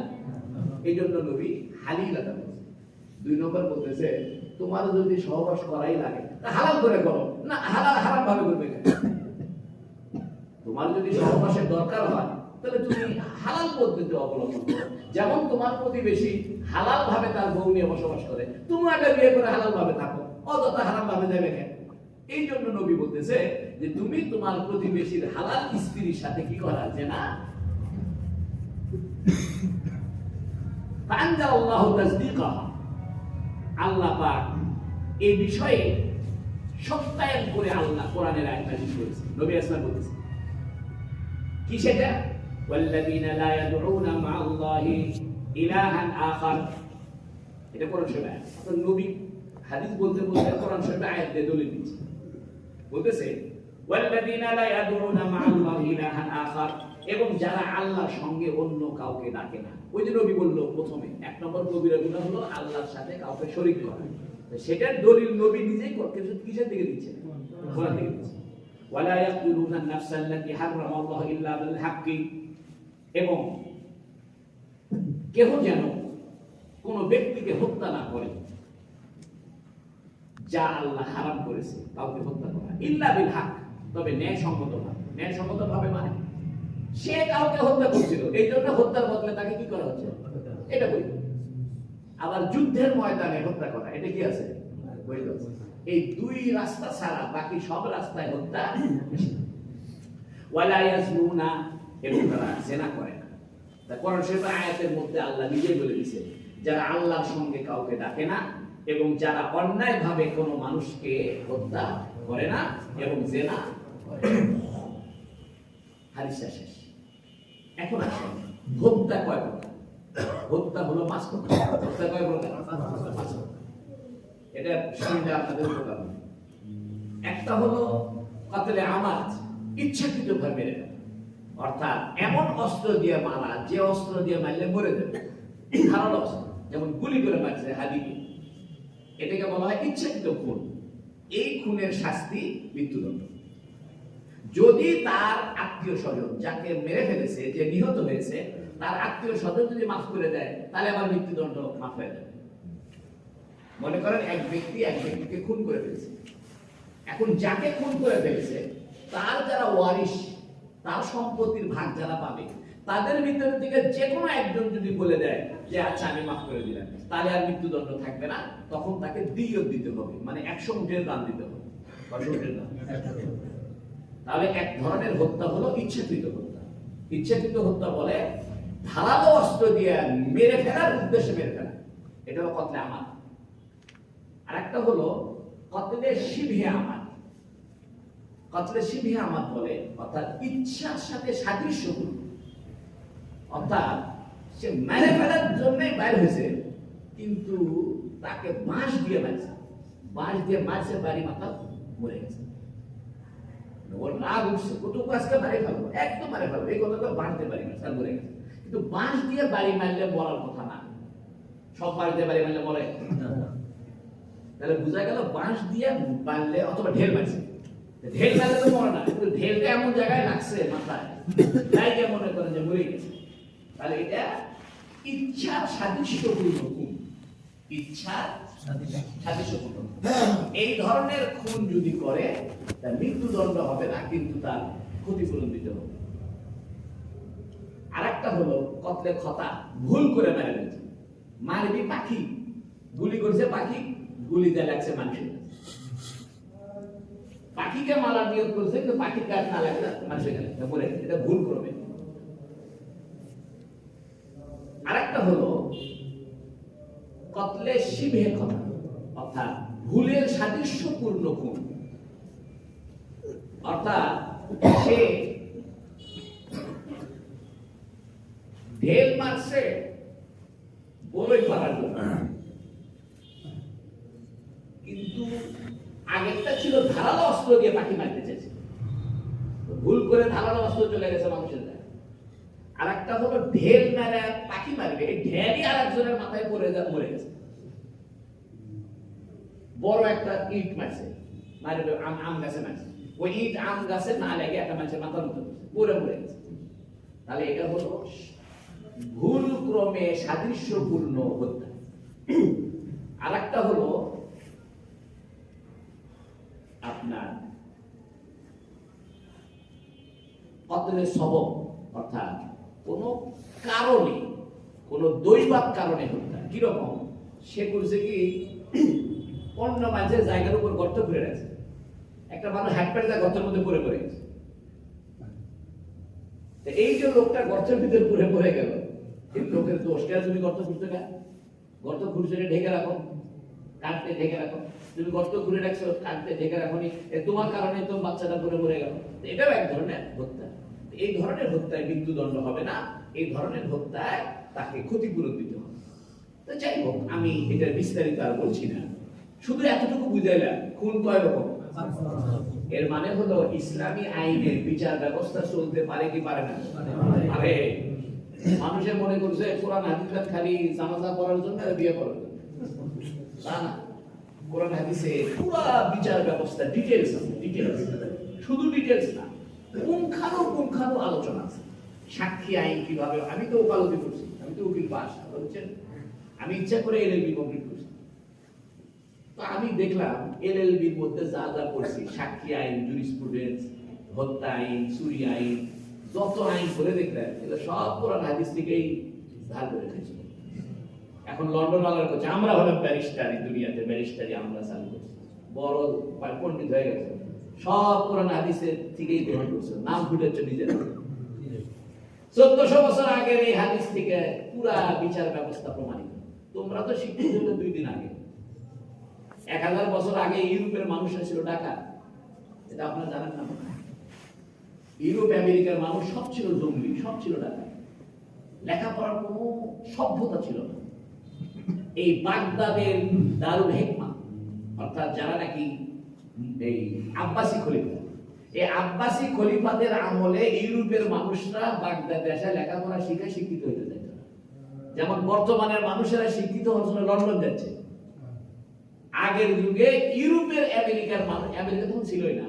Speaker 1: এই জন্য নবী হালিলাটা বলছে। দুই নম্বর বলতেছে তোমার যদি সহবাস করাই লাগে তা হালাল করে করো না, হালাল হারাম ভাবে করবে কেন? তোমার যদি সহবাসের দরকার হয় তাহলে তুমি হালাল পদ্ধতি অবলম্বন করো। যেমন তোমার প্রতিবেশী হালাল ভাবে তার বউ নিয়ে বসবাস করে, তুমি একটা বিয়ে করে হালাল ভাবে থাকো, অযথা হারাম ভাবে যাবে কেন? এই জন্য নবী বলতেছে যে তুমি তোমার প্রতিবেশীর হালাল স্ত্রীর সাথে কি করা যে না। ফাআনজালাল্লাহু তাসদীকাহা, আল্লাহ পাক এই বিষয়ে সত্যায়ন করে আল্লাহ কোরআনের আয়াত নাযিল করেছে। নবী আসমান বলতেছে কি সেটা? ওয়াল্লাযীনা লা ইয়াদউনা মা'আল্লাহি ইলাহান আখার, এটা কোরআন শরীফ আয়াত। তো নবী হাদিস বলতে বলতে কোরআন শরীফ আয়াত দিয়ে দলিল দিচ্ছে। বলতেছে ওয়াল্লাযীনা লা ইয়াদউনা মা'আল্লাহি ইলাহান আখার, এবং যারা আল্লাহর সঙ্গে অন্য কাউকে ডাকে না। ওই যে নবী বলল প্রথমে এক নম্বর কবিরা গুনাহ হলো আল্লাহর সাথে কাউকে শরীক করা, সেটার দলিল নবী নিজেই কিসের দিকে দিচ্ছে? কোরআন থেকে দিচ্ছে। ওয়ালা ইয়াকতুলুনা আন-নাফসাল্লাতী হারামাল্লাহু ইল্লা বিল হাক্কি, এবং কেহ যেন কোন ব্যক্তিকে হত্যা না করে যা আল্লাহ হারাম করেছে কাউকে হত্যা করা, ইল্লা বিল হক, তবে ন্যায়সঙ্গতভাবে। ন্যায়সঙ্গতভাবে মানে সে কাউকে হত্যা করছিল, এই জন্য হত্যার বদলে তাকে কি করা হচ্ছে এটা বৈধ। আবার যুদ্ধের ময়দানে হত্যা করা, এটা কি আছে? বৈধ। এই দুই রাস্তা ছাড়া বাকি সব রাস্তায় হত্যা। ওয়ালা ইয়াজনুনা, এবং তারা জিনা করে না। তা কোরআন শরীফের আয়াতের মধ্যে আল্লাহ নিজেই বলে দিয়েছেন যারা আল্লাহর সঙ্গে কাউকে ডাকে না এবং যারা অন্যায়ভাবে কোনো মানুষকে হত্যা করে না এবং জিনা করে না। হাদিসটা শেষ। এখন আসেন হত্যা কয় প্রকার? হত্যা হলো 5 প্রকার। হত্যা কয় প্রকার? 5 প্রকার। এটা শুনলে আপনাদের উপকার হবে। একটা হলো কাতলে আমাদ, ইচ্ছাকৃতভাবে মেরে ফেলা, অর্থাৎ এমন অস্ত্র দিয়ে মারা যে অস্ত্র দিয়ে মারলে মরে যাবে, ধারালো অস্ত্র, যেমন গুলি করে মারছে হাদিকে, এটাকে বলা হয় ইচ্ছাকৃত খুন। এই খুনের শাস্তি মৃত্যুদণ্ড। যদি তার আত্মীয় স্বজন যাকে মেরে ফেলেছে, যে নিহত হয়েছে, তার আত্মীয় স্বজন যদি মাফ করে দেয় তাহলে আবার মৃত্যুদণ্ড মাফ হয়ে যাবে। মনে করেন এক ব্যক্তিকে খুন করে ফেলেছে, এখন যাকে খুন করে ফেলেছে তার যারা ওয়ারিশ, তার সম্পত্তির ভাগ যারা পাবে, তাদের ভিতর থেকে যে কোনো একজন যদি বলে দেয় যে আচ্ছা আমি মাফ করে দিলাম, তাহলে আর মৃত্যুদণ্ড থাকবে না, তখন তাকে দিয়ত দিতে হবে, মানে 100 উটের দান দিতে হবে। 100 উটের দান। তাহলে এক ধরনের হত্যা হলো ইচ্ছাকৃত হত্যা। ইচ্ছাকৃত হত্যা বলে ধারালো অস্ত্র দিয়ে মেরে ফেলার উদ্দেশ্যে মেরে ফেলা, এটা হলো কতলে আমাদ। আর একটা হলো কতলে শিবহে আমাদ। কতলে শিবহে আমাদ বলে অর্থাৎ ইচ্ছার সাথে সাদৃশ্যপূর্ণ, অর্থাৎ সে মেরে ফেলার জন্যই বাইর হয়েছে, কিন্তু তাকে বাঁশ দিয়ে মারছে, বাঁশ দিয়ে মারছে, বাড়ি মাথা মরে গেছে। ওর রাগ উঠছে, কটুকু আজকে মারে ফেলবো, একদম মারে ফেলবো, এই কথা বাঁশ দিয়ে বাড়ি মারছে, আর মরে গেছে। কিন্তু বাঁশ দিয়ে বাড়ি মারলে মরার কথা না। সব বাঁশ দিয়ে বাড়ি মারলে মরে, তাহলে বোঝা গেল বাঁশ দিয়ে মারলে, অথবা ঢেল মারছে, ঢেল মারলে তো মরে না, কিন্তু ঢেলটা এমন জায়গায় লাগছে মাথায়, তাই যে মনে করেন যে মরে গেছে। তাহলে এটা ইচ্ছার সাদৃশ্যপূর্ণ খুন, ইচ্ছার সাদৃশ্যপূর্ণ। এই ধরনের খুন যদি করে তার মৃত্যুদণ্ড হবে না, কিন্তু তার ক্ষতিপূরণ দিতে হবে। আরেকটা হলো কতলে খতা, ভুল করে মেরে ফেলছে। মারবি পাখি, গুলি করছে পাখি, গুলি দিয়ে লাগছে মানুষের, পাখিকে মারার নিয়ত করছে, কিন্তু পাখির কাজ না লাগছে মানুষের গেলে মরে গেছে, এটা ভুল করবে। আরেকটা হলো কতলে শিবহে খতা, অর্থাৎ ভুলের সাদৃশ্যপূর্ণ খুন, অর্থাৎ সে ঢেল মারছে বলই করার জন্য, কিন্তু আগেরটা ছিল ধারালো অস্ত্র দিয়ে পাখি মারতে চেয়েছে, ভুল করে ধারালো অস্ত্র চলে গেছে মানুষের গায়ে। আর একটা হলো ঢেল মেরে পাখি মারবে, এই ঢেলই আর একজনের মাথায় পড়ে যা মরে গেছে। বড় একটা ইট মারছে, মারবে আম গাছে মারছে, ওই ইট আম গাছে না লেগে একটা মানুষের মাথার মধ্যে পড়ে মরে গেছে। তাহলে এটা হলো ভুল ক্রমে সাদৃশ্যপূর্ণ হত্যা। আর একটা হলো আপনার কতলে সবব, অর্থাৎ কোন কারণে, কোন দৈবাত কারণে হত্যা। কিরকম? সে করছে কি, অন্য মানুষের জায়গার উপর গর্ত করে রাখছে, একটা মানুষ হাত পেরে যায় গর্তের মধ্যে পড়ে পড়ে গেছে। এই যে লোকটা গর্তের ভিতরে পড়ে গেল, এই লোকের দোষটা, তুমি গর্ত খুঁজতে না, গর্ত খুঁজতে ঢেকে রাখো, কাঁদতে ঢেকে রাখো, তুমি গর্ত ঘুরে রাখছো, কাঁদতে ঢেকে রাখো নি, তোমার কারণে তো বাচ্চাটা পড়ে গেল। এটাও এক ধরনের হত্যা। এই ধরনের হত্যায় মৃত্যুদণ্ড হবে না, এই ধরনের হত্যায় তাকে ক্ষতিপূরণ দিতে হবে। তো যাই হোক, আমি এটার বিস্তারিত আর বলছি না, শুধু এতটুকু বুঝাইলাম খুন কয় রকম। এর মানে হলো ইসলামী আইনের বিচার ব্যবস্থা চলতে পারে কি পারে না? আরে মানুষে মনে করছে কোরআন হাদিস খালি জানাজা পড়ার জন্য আর বিয়ে করার জন্য, না না, কোরআন হাদিসে পুরো বিচার ব্যবস্থা ডিটেইলস আছে, ডিটেইলস, শুধু ডিটেইলস না, পুঙ্খানু আলোচনা আছে। সাক্ষী আইন কিভাবে, আমি তো ওকালতি করছি, আমি তো উকিল পাস, বুঝছেন, আমি ইচ্ছা করে এলএলবি কমপ্লিট করছি। তো আমি দেখলাম এলএলবির মধ্যে যা যা পড়ছি, সাক্ষী আইন, জুরিসপ্রুডেন্স, হত্যা আইন, চুরি আইন, যত আইন করে দেখলেন এগুলো সব কোরআন হাদিস থেকেই ধার করে খেয়েছে। এখন লন্ডন ওয়ালার করছে আমরা হলাম ব্যারিস্টারি, দুনিয়াতে ব্যারিস্টারি আমরা চালু করছি, বড় পণ্ডিত হয়ে গেছে, সব কোরআন হাদিসের থেকেই গ্রহণ করছে, নাম ফুটেছে নিজের। 1400 বছর আগের এই হাদিস থেকে পুরা বিচার ব্যবস্থা প্রমাণিত। তোমরা তো শিক্ষিত হলে 2 দিন আগে, 1000 বছর আগে ইউরোপের মানুষরা ছিল ডাকাত, এটা আপনারা জানেন না? ইউরোপ আমেরিকার মানুষ সব ছিল জঙ্গলি, সব ছিল ডাকাত, লেখাপড়ার কোনো সভ্যতা ছিল না। এই বাগদাদের দারুল হিকমা, অর্থাৎ যারা নাকি এই আব্বাসী খলিফা, এই আব্বাসী খলিফাদের আমলে ইউরোপের মানুষরা বাগদাদে এসে লেখাপড়া শিখে শিক্ষিত হতে চাইত। যেমন বর্তমানের মানুষেরা শিক্ষিত হওয়ার জন্য লন্ডন যাচ্ছে, আগের যুগে ইউরোপের আমেরিকার মানুষ, আমেরিকা তখন ছিলই না,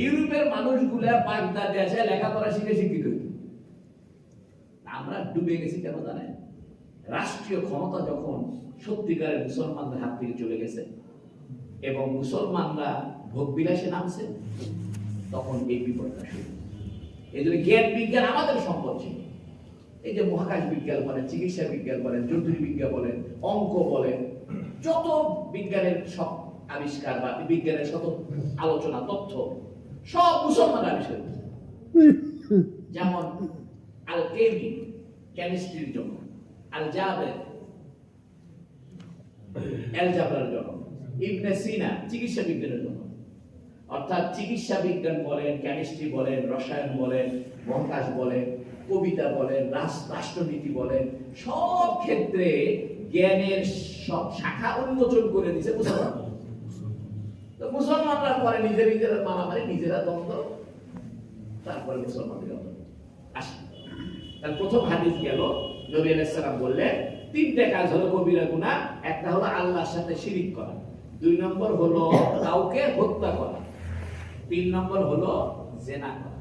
Speaker 1: ইউরোপের মানুষগুলা বাগদাদে এসে লেখাপড়া শিখে শিক্ষিত হইত। আমরা ডুবে গেছি কেন জানেন? রাষ্ট্রীয় ক্ষমতা যখন সত্যিকারের মুসলমানদের হাত থেকে চলে গেছে এবং মুসলমানরা ভোগ বিলাসে নামছে, তখন এই বিপদটা শুরু। এই জন্য জ্ঞান বিজ্ঞান আমাদের সম্পদ ছিল। এই যে মহাকাশ বিজ্ঞান বলেন, চিকিৎসা বিজ্ঞান বলেন, জ্যোতির্বিজ্ঞান বলেন, অঙ্ক বলেন, যত বিজ্ঞানের সব আবিষ্কার বা বিজ্ঞানের শত আলোচনা তথ্য সব মুসলমান আবিষ্কার করেছে। যেমন আল-কেমি, কেমিস্ট্রির জন্য, আল জাবের অ্যালজাবরার জন্য, ইবনে সিনা চিকিৎসা বিজ্ঞানের জন্য। অর্থাৎ চিকিৎসা বিজ্ঞান বলেন, কেমিস্ট্রি বলেন, রসায়ন বলেন, মহাকাশ বলেন, কবিতা বলেন, রাষ্ট্রনীতি বলেন, সব ক্ষেত্রে জ্ঞানের সব শাখা উন্মোচন করে দিয়েছে মুসলমান। তো মুসলমানরা পরে নিজেরা মারামারি, নিজেরা দ্বন্দ্ব, তারপরে মুসলমানদের আসে। তার প্রথম হাদিস গেল, নবী আলাইহিস সালাম বললেন তিনটে কাজ হলো কবিরা গুনাহ। একটা হলো আল্লাহর সাথে শিরিক করা, 2 নম্বর হলো কাউকে হত্যা করা, 3 নম্বর হলো জিনা করা।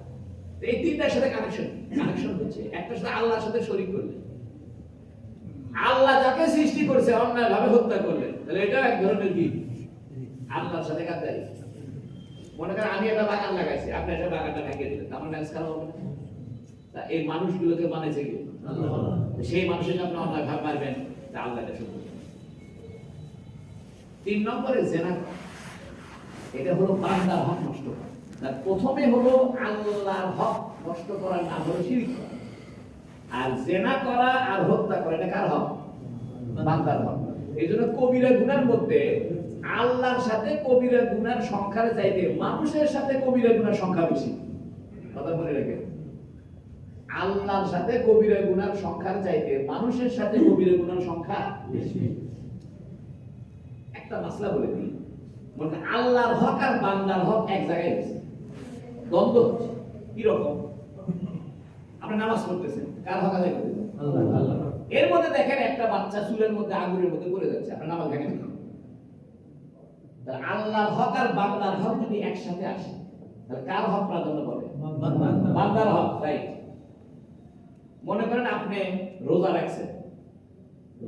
Speaker 1: তো এই তিনটার সাথে কানেকশন হচ্ছে একটার সাথে আল্লাহর সাথে শরীক করলে, আল্লাহ যাকে সৃষ্টি করেছে অন্যায় ভাবে হত্যা করলে, তাহলে এটা এক ধরনের কি আল্লাহর সাথে গাদ্দারি। মনে করেন আমি একটা বাগান লাগাইছি, আপনি একটা বাগানটা ভেঙে দিলেন, আমার ম্যানেজ খারাপ হবে না? তা এই মানুষগুলোকে বানাইছে কি আল্লাহ? সেই মানুষকে আপনি অন্যায় ভাব মারবেন, তা আল্লাহ এটা শুনবে। 3 নম্বরে জিনা করা, এটা হলো বান্দার হক নষ্ট করা। তার প্রথমে হলো আল্লাহর হক নষ্ট করার নাম হলো শিরক করা, আর জিনা করা আর হত্যা করা এটা কার হক? বান্দার হক। এইজন্য কবিরা গুনার মধ্যে আল্লাহর সাথে কবিরা গুনার সংখ্যার চাইতে মানুষের সাথে কবিরা গুনার সংখ্যা বেশি। কথা মনে রাখেন, আল্লাহর সাথে কবিরা গুনার সংখ্যার চাইতে মানুষের সাথে কবিরা গুনার সংখ্যা বেশি। একটা মাসলা বলে দিই, মানে আল্লাহর হক আর বান্দার হক এক জায়গায় আছে, দ্বন্দ্ব হচ্ছে। কি রকম? আপনি নামাজ পড়তেছেন, কার হক আদায় করতেছেন? আল্লাহ। এর মধ্যে দেখেন একটা বাচ্চা চুলের মধ্যে আগুনের মধ্যে পড়ে যাচ্ছে, আপনার নামাজ ভেঙে দিলেন। তাহলে আল্লাহর হক আর বান্দার হক যদি একসাথে আসে, তাহলে কার হক প্রাধান্য পাবে? বান্দার হক। তাই মনে করেন আপনি রোজা রাখছেন,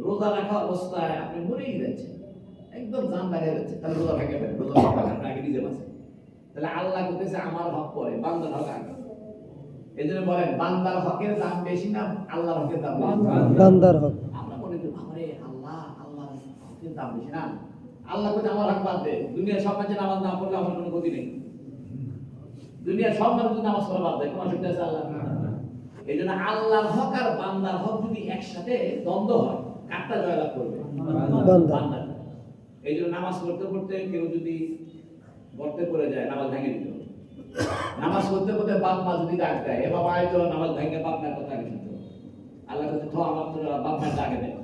Speaker 1: রোজা রাখা অবস্থায় আপনি মরেই যাচ্ছেন, একদম জান বাইরে যাচ্ছে, তাহলে রোজা ভেঙে ফেলেন, রোজা আগে নিজে বাঁচে। তাহলে আল্লাহ বলতেছে আমার হক পরে, বান্দার হক আগে। এই জন্য বলেন বান্দার হকের দাম বেশি না আল্লাহর হকের দাম বেশি?
Speaker 2: বান্দার হক।
Speaker 1: আমরা মনে করি আরে আল্লাহর হকের দাম বেশি না, আল্লাহ বলছে আমার হক বাদ দে। দুনিয়ার সব মানুষ নামাজ না পড়লে আমার কোনো ক্ষতি নেই, দুনিয়ার সব মানুষ নামাজ পড়া বাদ দেয়, কোনো অসুবিধা আছে আল্লাহ? এই জন্য আল্লাহর হক আর বান্দার হক যদি একসাথে দ্বন্দ্ব হয়, কারটা জয়লাভ করবে? বান্দা। এই জন্য নামাজ পড়তে পড়তে কেউ যদি গর্তে পড়ে যায়, নামাজ ভেঙে দিতে হবে। নামাজ পড়তে পড়তে বাপ মা যদি ডাক দেয়, এ বাবা আয় চলো নামাজ ভেঙে বাপ মায়ের কথা আগে শুনতে হবে। আল্লাহ বলছে তো আমার তো বাপ মায়ের ডাকে দেয়।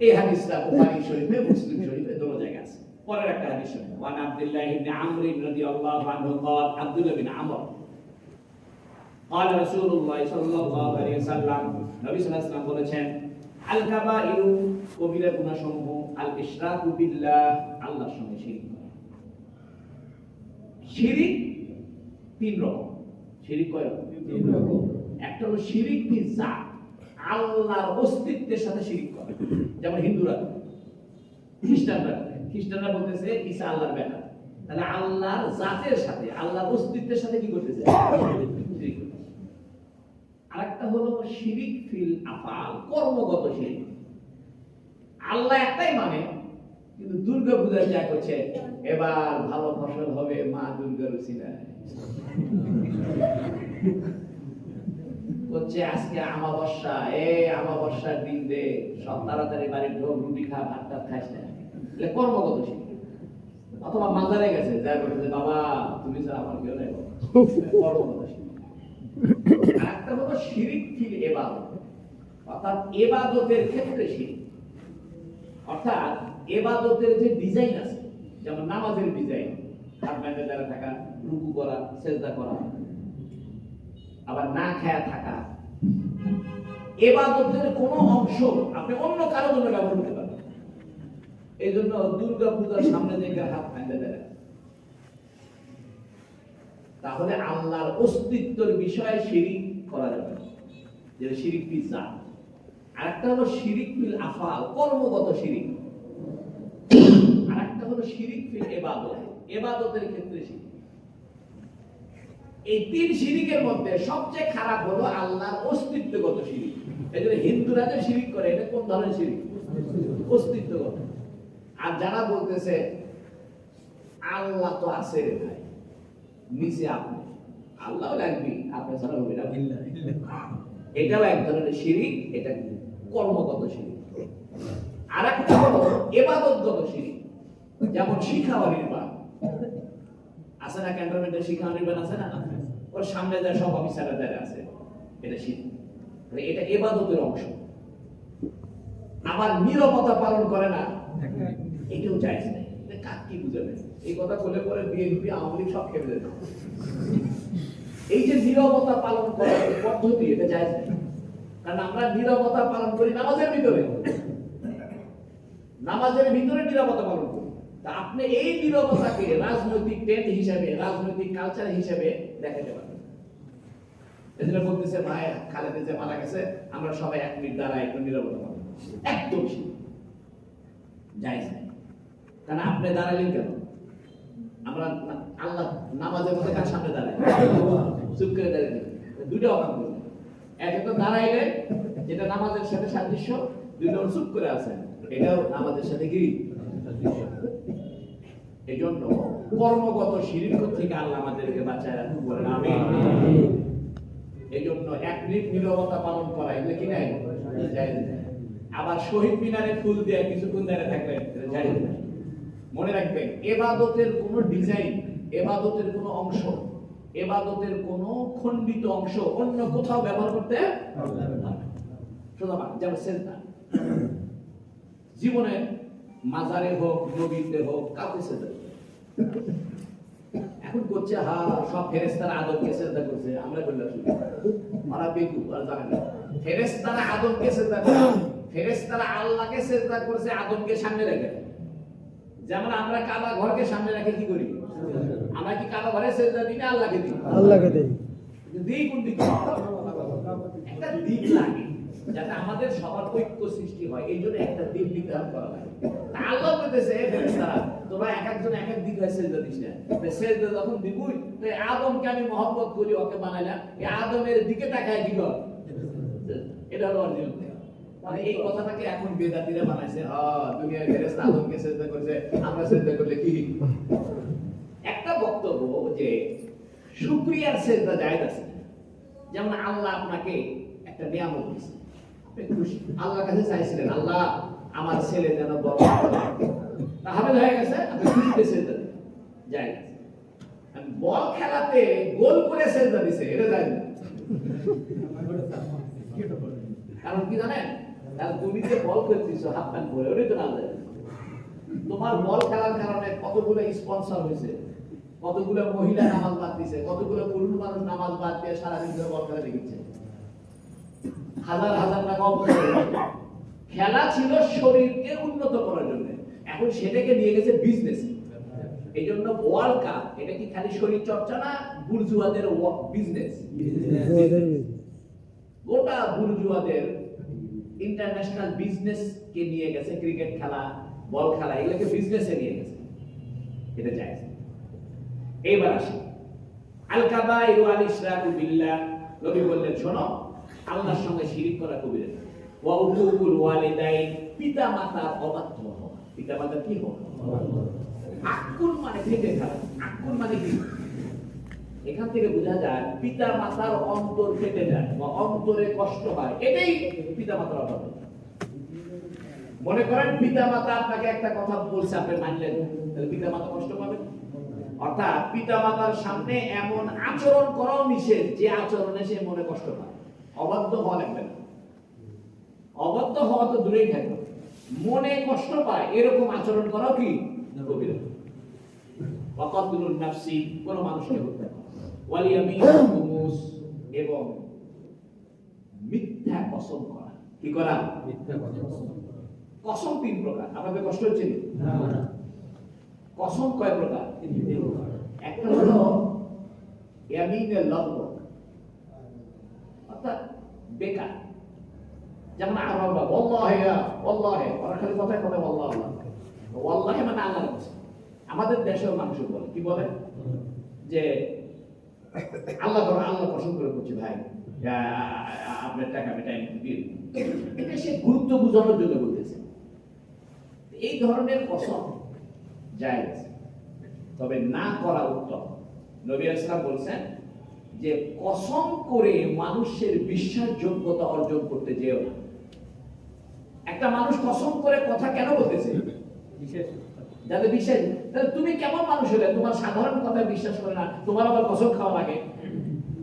Speaker 1: এই হাদিসটা বুখারী শরীফে, মুসলিম শরীফে দুটো জায়গায় আছে। পরের একটা হাদিস শুনুন, ওয়ান আব্দুল্লাহ ইবনে আমর রাদিয়াল্লাহু আনহু قال আব্দুল্লাহ বিন আমর قال رسول الله صلى الله عليه وسلم, নবী সাল্লাল্লাহু আলাইহি ওয়াসাল্লাম বলেছেন, আল কাবাইরু কবিরা গুনাহ সমূহ, আল ইশরাকু বিল্লাহ আল্লাহর সঙ্গে শিরক করা। শিরক 3 রকম। শিরক কয় রকম? 3 রকম। একটা হলো শিরক ফি জাত, আল্লাহর অস্তিত্বের সাথে শিরক করা। যেমন হিন্দুরা, খ্রিস্টানরা বলতেছে ঈসা আল্লাহর বেটা, তাহলে আল্লাহর জাতের সাথে, আল্লাহর অস্তিত্বের সাথে কি করতেছে? আরেকটা হলো শিরিক ফিল আফআল, কর্মগত শিরিক। আল্লাহ একটাই মানে, কিন্তু দুর্গা পূজায় যা করছে, এবার ভালো ফসল হবে মা দুর্গার উসিলায়, হচ্ছে আজকে আমাবস্যা, আমাবস্যার দিন দে সব তাড়াতাড়ি বাড়ির ঢোক, রুটি খা, ভাত টাত খাইস না, এটা কর্মগত শিরিক। অথবা মাজারে গেছে, যা বলতেছে বাবা তুমি স্যার আমার কেউ নেই, কর্মগত শিরিক। আরেকটা হলো শিরিক ফিল ইবাদত, অর্থাৎ ইবাদতের ক্ষেত্রে শিরিক। অর্থাৎ ইবাদতের যে ডিজাইন আছে, যেমন নামাজের ডিজাইন, হাত বেঁধে দাঁড়িয়ে থাকা, রুকু করা, সিজদা করা, আবার না খায়া থাকা, ইবাদতের কোনো অংশ আপনি অন্য কারো জন্য ব্যবহার করতে পারেন। এই জন্য দুর্গা পূজার সামনে থেকে হাত বেঁধে দাঁড়ায়, তাহলে আল্লাহর অস্তিত্বের বিষয়ে শিরিক করা যাবে না, যেটা শিরিক ফিল জাত। আরেকটা হলো শিরিক ফিল আফআল, কর্মগত শিরিক। আরেকটা হলো শিরিক ফিল ইবাদত, ইবাদতের ক্ষেত্রে শিরিক। এই 3 শিরিকের মধ্যে সবচেয়ে খারাপ হলো আল্লাহর অস্তিত্বগত শিরিক। এজন্য হিন্দুরা যে শিরিক করে, এটা কোন ধরনের শিরিক? অস্তিত্বগত। আর যারা বলতেছে আল্লাহ তো আছে রে ভাই, নিচে আপনি, আল্লাহ লাগবে, আপনি ছাড়া হবে না, এটাও এক ধরনের শিরিক, এটা কর্মগত শিরিক। আর একটা হলো ইবাদতগত শিরিক, যেমন শিখা অনির্বাণ আছে না, ক্যান্টনমেন্টের শিখা অনির্বাণ আছে না, ওর সামনে যায় সব অফিসাররা দাঁড়িয়ে আছে, এটা শিরিক, এটা ইবাদতের অংশ। আবার নীরবতা পালন করে না, এটাও জায়েজ নেই। এটা কাক কি বুঝাবে? এই কথা বলে পরে বিএনপি আওয়ামী লীগ সব খেপে যেত। এই যে নীরবতা পালন করার পদ্ধতি, এটা জায়েজ নেই। কারণ আমরা নীরবতা পালন করি নামাজের ভিতরে, নামাজের ভিতরে নীরবতা পালন করি। তা আপনি এই নীরবতাকে রাজনৈতিক ট্রেন্ড হিসেবে, রাজনৈতিক কালচার হিসেবে দেখাতে পারেন। এজন্য বলতেছে ভাই খালেদা যে মারা গেছে, আমরা সবাই 1 মিনিট দাঁড়াই, একটু নীরবতা পালন করি। একদম জায়েজ নেই। কারণ আপনি দাঁড়ালেন কেন? আমরা আল্লাহ নামাজের মধ্যে কার সামনে দাঁড়াই? চুপ করে দাঁড়িয়ে দুটো অকাম করলেন। একে তো দাঁড়াইলে যেটা নামাজের সাথে সাদৃশ্য, দুটো চুপ করে আছেন, এটাও নামাজের সাথে কি? এই জন্য কর্মগত শিরিক থেকে আল্লাহ আমাদেরকে বাঁচায় রাখুন, বলেন আমিন। এই জন্য 1 মিনিট নীরবতা পালন করা এগুলো কি নাই? জায়েজ নাই। আবার শহীদ মিনারে ফুল দিয়ে কিছুক্ষণ দাঁড়িয়ে থাকবেন, এটা জায়েজ নাই। মনে রাখবেন, ইবাদতের কোনো ডিজাইন, ইবাদতের কোনো অংশ, ইবাদতের কোনো খণ্ডিত অংশ অন্য কোথাও ব্যবহার করতে পারবে না। সুতরাং যেমন সেজদা, জীবনে মাজারে হোক, নবীতে হোক, কাউকে সেজদা এখন করছে, সব ফেরেশতারা আদমকে সেজদা করছে, আমরা বললাম শুনি ওরা বেকুব, আর জানে না ফেরেশতারা আদমকে সেজদা করে, ফেরেশতারা আল্লাহকে সেজদা করেছে আদমকে সামনে রেখে। যেমন আমরা কাবা ঘরকে সামনে রেখে কি করি? আমরা কি কাবা ঘরে সেজদা দিই না আল্লাহকে দিই? আল্লাহকে দিই। দিই কোন দিকে? একটা দিক লাগে যাতে আমাদের সবার ঐক্য সৃষ্টি হয়, এই জন্য একটা দিক নির্ধারণ করা লাগে। আল্লাহ বলতেছে ফেরেশতারা তোমরা এক একজন এক এক দিক হয়ে সেজদা দিস না, সেজদা যখন দিবই তো আদমকে আমি মহব্বত করি, ওকে বানাইলাম, এই আদমের দিকে তাকায় কি কর? এটা হলো অরিজিনাল। মানে এই কথাটাকে এখন বেদাতীরা বানাইছে, দুনিয়ার ফেরেশতা আদমকে সেজদা করেছে, আমরা সেজদা করলে কি? একটা বক্তব্য যে শুকরিয়ার সেজদা জায়েজ আছে। যেমন আল্লাহ আপনাকে একটা নিয়ামত দিয়েছে, আপনি খুশি, আল্লাহর কাছে চাইছিলেন আল্লাহ আমার ছেলে যেন বড় তাহলে হয়ে গেছে, আপনি খুশিতে সেজদা দিন, জায়েজ আছে। বল খেলাতে গোল করে সেজদা দিছে, এটা জায়েজ না। কারণ কি জানেন, তুমি যে বল খেলতেছো হাত প্যান্ট পরে, ওটাই তো না যায়। তোমার বল খেলার কারণে কতগুলো স্পন্সর হয়েছে, কতগুলো মহিলা নামাজ বাদ দিছে, কতগুলো পুরুষ মানুষ নামাজ বাদ দিয়ে সারাদিন ধরে বল খেলা দেখছে, হাজার হাজার টাকা খেলা ছিল শরীরকে উন্নত করার জন্য, এখন সেটাকে নিয়ে গেছে বিজনেস। এই জন্য ওয়ার্ল্ড কাপ এটা কি খালি শরীর চর্চা না, বুর্জুয়াদের বিজনেস। গোটা বুর্জুয়াদের ইন্টারন্যাশনাল বিজনেস কে নিয়ে গেছে, ক্রিকেট খেলা, বল খেলা, এগুলোকে বিজনেসে নিয়ে গেছে, এটা জায়েজ। এইবার আসি আল কাবাইরু আল ইশরাকু বিল্লাহ। নবী বললেন শোনো, আল্লাহর সঙ্গে শিরিক করা কবিরা, ওয়া উকুকুল ওয়ালিদাইন, পিতামাতার অবাধ্য হওয়া। পিতামাতার কি হওয়া? আকুল মানে ফেটে ফেলা। আকুল মানে কি? এখান থেকে বোঝা যায় পিতামাতার অন্তর ফেটে যায় বা অন্তরে কষ্ট হয়, এটাই পিতামাতার অভাব। মনে করেন পিতামাতা আপনাকে একটা কথা বলছে, আপনি মানলেন, তাহলে পিতামাতা কষ্ট পাবেন। অর্থাৎ পিতামাতার সামনে এমন আচরণ করাও নিষেধ যে আচরণে সে মনে কষ্ট পায়। অবাধ্য হওয়া লাগবে না, অবাধ্য হওয়া তো দূরেই থাকবে, মনে কষ্ট পায় এরকম আচরণ করাও কি কবিরা। ওয়াকাতুলুন নাফসি, কোন মানুষকে হত্যা করা, ওয়াল ইয়ামিনুল খুমুস, এবং মিথ্যা কসম করা। কি করা? মিথ্যা কসম। কসম 3 প্রকার। আপনাদের কষ্ট হচ্ছে না? কসম কয় প্রকার? একটা হলো ইয়ামিনুল লাগব, অর্থাৎ বেকার। যেমন আরবা ওয়াল্লাহি ওয়াল্লাহি, ওরা খালি কথায় কথায় ওয়াল্লাহ আল্লাহ, ওয়াল্লাহি মানে আল্লাহর কাছে। আমাদের দেশের মানুষ বলে কি বলে যে আল্লাহ করে, আল্লাহ পছন্দ করে করছি ভাই, আপনার টাকা আমি টাইম দিয়ে, এটা সে গুরুত্ব বোঝানোর জন্য বলতেছে। এই ধরনের কসম জায়েজ, তবে না করা উত্তম। নবী আলাইহিস সালাম বলেছেন যে কসম করে মানুষের বিশ্বাসযোগ্যতা অর্জন করতে যেও না। একটা মানুষ কসম করে কথা কেন বলতেছে? যাতে বিশ্বাস। তাহলে তুমি কেমন মানুষ হলে তোমার সাধারণ কথা বিশ্বাস করে না, তোমার আবার কসম খাওয়া লাগে?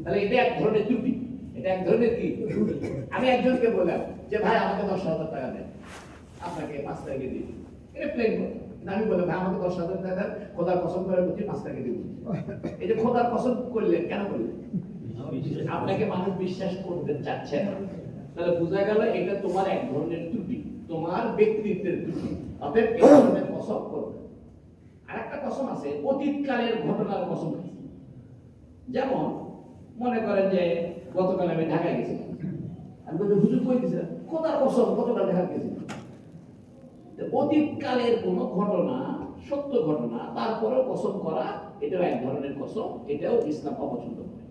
Speaker 1: তাহলে এটা এক ধরনের ত্রুটি, এটা এক ধরনের কি। আমি একজনকে বললাম যে ভাই আমাকে 10,000 টাকা দেন, আপনাকে 5 টাকা দিই, এটা প্লেন কথা। আমি বললাম ভাই আমাকে 10,000 টাকা দেন, খোদার কসম করে বলছি 5 টাকা দিব। এই যে খোদার কসম করলেন কেন করলেন? আপনাকে মানুষ বিশ্বাস করতে চাচ্ছে না। তাহলে বোঝা গেল এটা তোমার এক ধরনের ত্রুটি, তোমার ব্যক্তিত্বের ত্রুটি। অতএব এই ধরনের কসম করবে। আর একটা কসম আছে অতীতকালের ঘটনার কসম। যেমন মনে করেন যে গতকাল আমি ঢাকায় গেছিলাম, আমি বলছি হুজুর কই গেছিলাম, খোদার কসম গতকাল ঢাকা গেছিলাম। অতীতকালের কোন ঘটনা, সত্য ঘটনা, তারপরেও কসম করা, এটাও এক ধরনের কসম, এটাও ইসলাম অপছন্দ করে।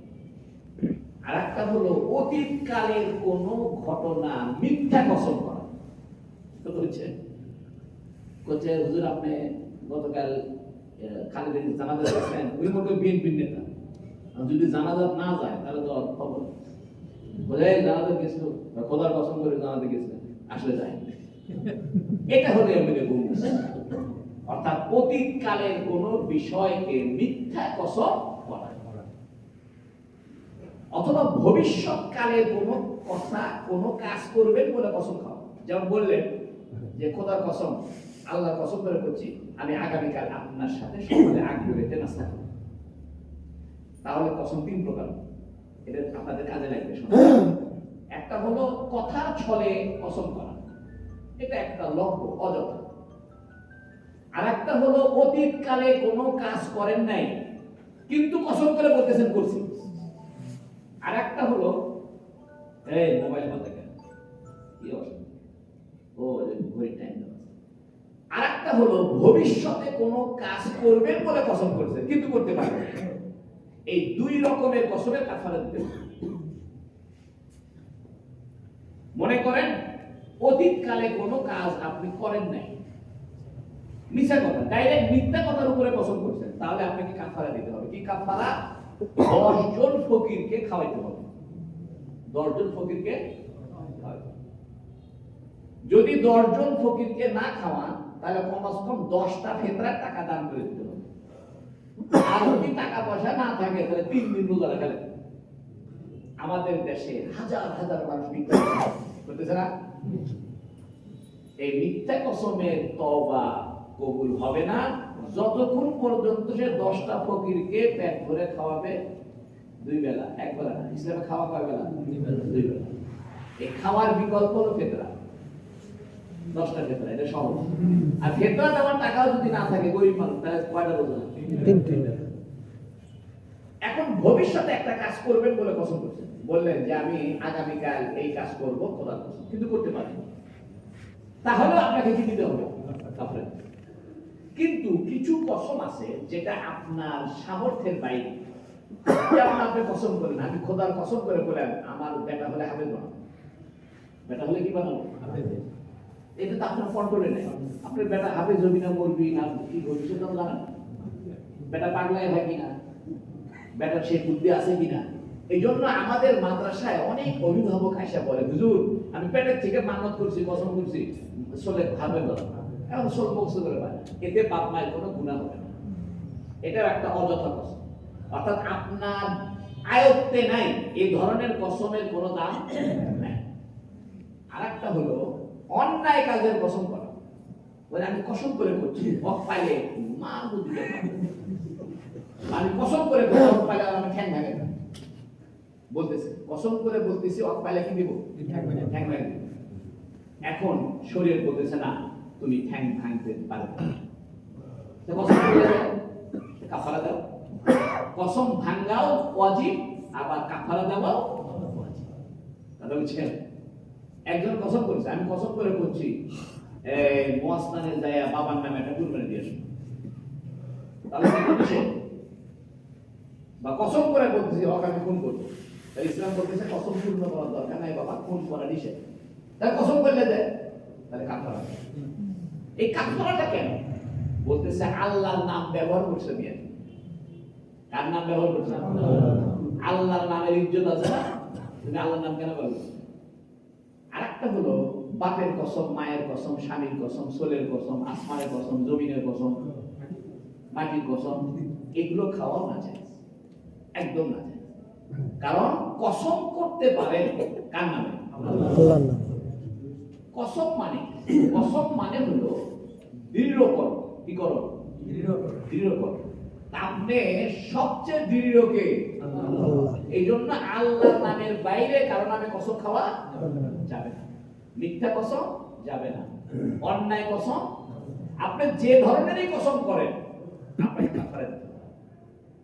Speaker 1: আর একটা হলো অতীতকালের কোন ঘটনা মিথ্যা কসম করা। তো বলছে হুজুর আপনি গতকাল খালেদের জানাজা গেছেন, ওই মতো বিএনপির নেতা, যদি জানাজা না যায় তাহলে তো খবর বোঝাই জানাজা গেছিল, খোদার কসম করে জানাজা গেছিলেন, আসলে যায়। এটা হলো এমনি ভুল। অর্থাৎ অতীতকালের কোন বিষয়কে মিথ্যা কসম করা, অথবা ভবিষ্যৎকালের কোন কথা, কোন কাজ করবেন বলে কসম খাওয়া। যেমন বললেন যে খোদার কসম, আল্লাহর কসম করে বলছি আমি আগামীকাল আপনার সাথে সকালে আগ বেরোতে নাস্তা করব। তাহলে কসম 3 প্রকার, এটা আপনাদের কাজে লাগবে। একটা হলো কথার ছলে কসম করা, এটা একটা লক্ষ্য অযথা। আর একটা হলো অতীতকালে কোনো কাজ করেন নাই কিন্তু কসম করে বলতেছেন করছি। আর একটা হলো এই মোবাইল হাতে কেন, কি অসুবিধা, ও ঘড়ির টাইম দেওয়া। আর একটা হলো ভবিষ্যতে কোনো কাজ করবেন বলে কসম করছেন কিন্তু করতে পারবেন। এই 2 রকমের কসমের কাফারা দিতে হবে। মনে করেন অতীতকালে কোনো কাজ আপনি করেন নাই, মিথ্যা কথা, ডাইরেক্ট মিথ্যা কথার উপরে কসম করছেন, তাহলে আপনাকে কাফারা দিতে হবে। কি কাফারা? 10 জন ফকিরকে খাওয়াইতে হবে। 10 জন ফকিরকে খাওয়াইতে হবে। যদি 10 জন ফকিরকে না খাওয়ান তাহলে কমস কম 10টা ফেতরার টাকা দান করে দিতে হবে। আর যদি টাকা পয়সা না থাকে তাহলে 3 দিন রোজা রাখা লাগবে। আমাদের দেশে হাজার হাজার মানুষ মিথ্যা করতেছে না? এই মিথ্যা কসমের তওবা কবুল হবে না যতক্ষণ পর্যন্ত সে 10টা ফকিরকে পেট ভরে খাওয়াবে 2 বেলা, 1 বেলা না। ইসলামে খাওয়া কয় বেলা? 2 বেলা। এই খাওয়ার বিকল্প হলো ফেতরা, 10টা ফেতরা, এটা সহজ। আর ফেতরা দেওয়ার টাকাও যদি না থাকে গরিব মানুষ, তাহলে কয়টা রোজা?
Speaker 2: 3
Speaker 1: এখন ভবিষ্যতে একটা কাজ করবেন বলে কসম করছেন, বললেন যে আমি আগামীকাল এই কাজ করব, খোদার কসম, কিন্তু করতে পারেন, তাহলে আপনাকে কি দিতে হবে? কাফারা। কিন্তু কিছু কসম আছে যেটা আপনার সামর্থ্যের বাইরে। যেমন আপনি কসম করেন, আমি খোদার কসম করে বলেন আমার বেটা হলে হাফেজ বানাবো, বেটা হলে কি বানাবো? হাফেজ। এটা তো আপনার কন্ট্রোলে নেই। আপনার বেটা হাফেজ হবি না, মরবি না, কি করবি সেটা জানেন? বেটা পাগলায় হয় কিনা, বেটার সেই বুদ্ধি আছে কিনা। এই জন্য আমাদের মাদ্রাসায় অনেক অভিভাবক আসা বলে হুজুর আমি পেটের থেকে মানত করছি, কসম করছি, চলে ভাবে না, এখন সোল বক্স করে পায়, এতে বাপ মায়ের কোনো গুনাহ হবে না। এটাও একটা অযথা কসম। অর্থাৎ আপনার আয়ত্তে নাই, এই ধরনের কসমের কোনো দাম নাই। আর একটা হলো অন্যায় কাজের কসম করা, বলে আমি কসম করে করছি, হক পাইলে মা বুঝতে পারবে, আমি কসম করে হক পাইলে আমি ঠ্যাং ভাঙে না বলতেছে, কসম করে বলতেছি হক পাইলে কি দিব? ঠ্যাং ভাঙে। এখন শরীর বলতেছে না তুমি ঠ্যাং ভাঙতে পারবে না, কসম করে কাফারা দাও। কসম ভাঙাও ওয়াজিব, আবার কাফারা দেওয়াও ওয়াজিব। কথা বুঝছেন? একজন কসম করছে, আমি কসম করে বলছি মহাস্থানে যায় বাবার নামে একটা কুরবানি দিয়ে আসবো, তাহলে বা কসম করে বলতেছি হক আমি খুন করবো, তাই ইসলাম বলতেছে কসম পূর্ণ করার দরকার নাই বাবা, খুন করা নিষেধ। তাহলে কসম করলে দেয়, তাহলে কাফারা। এই কাফারাটা কেন? বলতেছে আল্লাহর নাম ব্যবহার করছে, দিয়ে কার নাম ব্যবহার করছে? আল্লাহর নামের ইজ্জত আছে না, তুমি আল্লাহর নাম কেন বলবে? আরেকটা হলো বাপের কসম, মায়ের কসম, স্বামীর কসম, সোলের কসম, আসমানের কসম, জমিনের কসম, মাটির কসম, এগুলো খাওয়া না যায়, একদম না যায়। কারণ কসম করতে পারেন কার নামে?
Speaker 2: আল্লাহর নাম।
Speaker 1: কসম মানে হলো দৃঢ় কর, কি করো? দৃঢ় কর। আপনি সবচেয়ে দৃঢ় কে?
Speaker 2: আল্লাহ।
Speaker 1: এই জন্য আল্লাহর নামের বাইরে কারো নামে কসম খাওয়া যাবে না। মিথ্যা কসম যাবে না, অন্যায় কসম, আপনি যে ধরনেরই কসম করেন আপনাকে কাফারা দিতে হবে।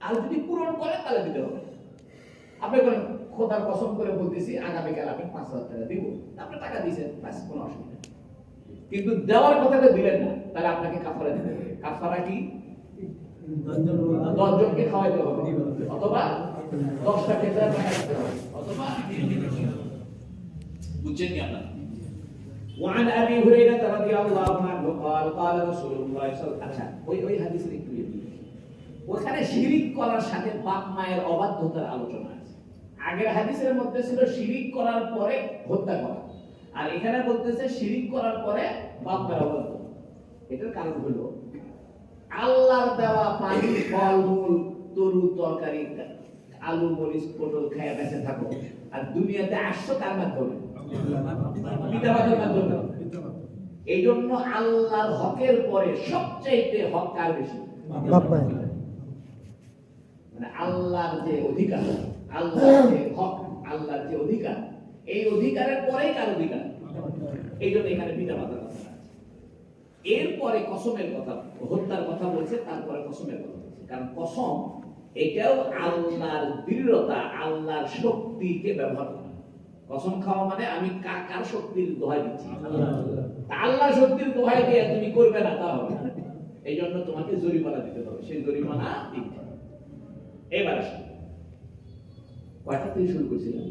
Speaker 1: আর যদি পূরণ করেন তাহলে দিতে হবে। আপনি বলেন খোদার কসম করে বলতেছি আগামীকাল আপনি 5,000 টাকা দিব, আপনি টাকা দিয়েছেন, বাস কোনো অসুবিধা নেই। কিন্তু দেওয়ার কথাটা দিলেন না, তাহলে আপনাকে কাফারা দিতে হবে। কাফারা কি? 10 জনকে খাওয়াইতে হবে, অথবা 10টা খেজুর টাকা দিতে হবে, অথবা বুঝছেন কি আপনারা? وعن ابي هريره رضي الله عنه قال قال رسول الله صلى الله عليه وسلم আচ্ছা ওই হাদিসের একটু ওখানে শিরিক করার সাথে বাপ মায়ের অবাধ্যতার আলোচনা আছে। আগের হাদিসের মধ্যে ছিল শিরিক করার পরে হত্যা করা, আর এখানে বলতেছে শিরিক করার পরে বাপ মায়ের অবাধ্য। এটার কারণ হলো আল্লাহর দেওয়া পানি, ফল মূল, তরু তরকারি, আলু মরিচ পটল খেয়ে বেঁচে থাকো, আর দুনিয়াতে আসছো কার মাধ্যমে? পিতামাতার মাধ্যমে। এই জন্য আল্লাহর হকের পরে সবচাইতে হক কার বেশি?
Speaker 2: বাপ মায়ের।
Speaker 1: মানে আল্লাহর যে অধিকার, আল্লাহর যে হক, আল্লাহর যে অধিকার, এই অধিকারের পরেই কার অধিকার? এই জন্য এখানে পিতামাতার কথা আছে। এরপরে কসমের কথা, হত্যার কথা বলছে, তারপরে কসমের কথা বলছে। কারণ কসম এটাও আল্লাহর দৃঢ়তা, আল্লাহর শক্তিকে ব্যবহার করা। কসম খাওয়া মানে আমি কার শক্তির দোহাই দিচ্ছি? আল্লাহর শক্তির দোহাই দিয়ে তুমি করবে না, তা হবে না। এই জন্য তোমাকে জরিমানা দিতে হবে, সেই জরিমানা দিতে হবে। এবার আসুন, কয়টা থেকে শুরু করছিলাম?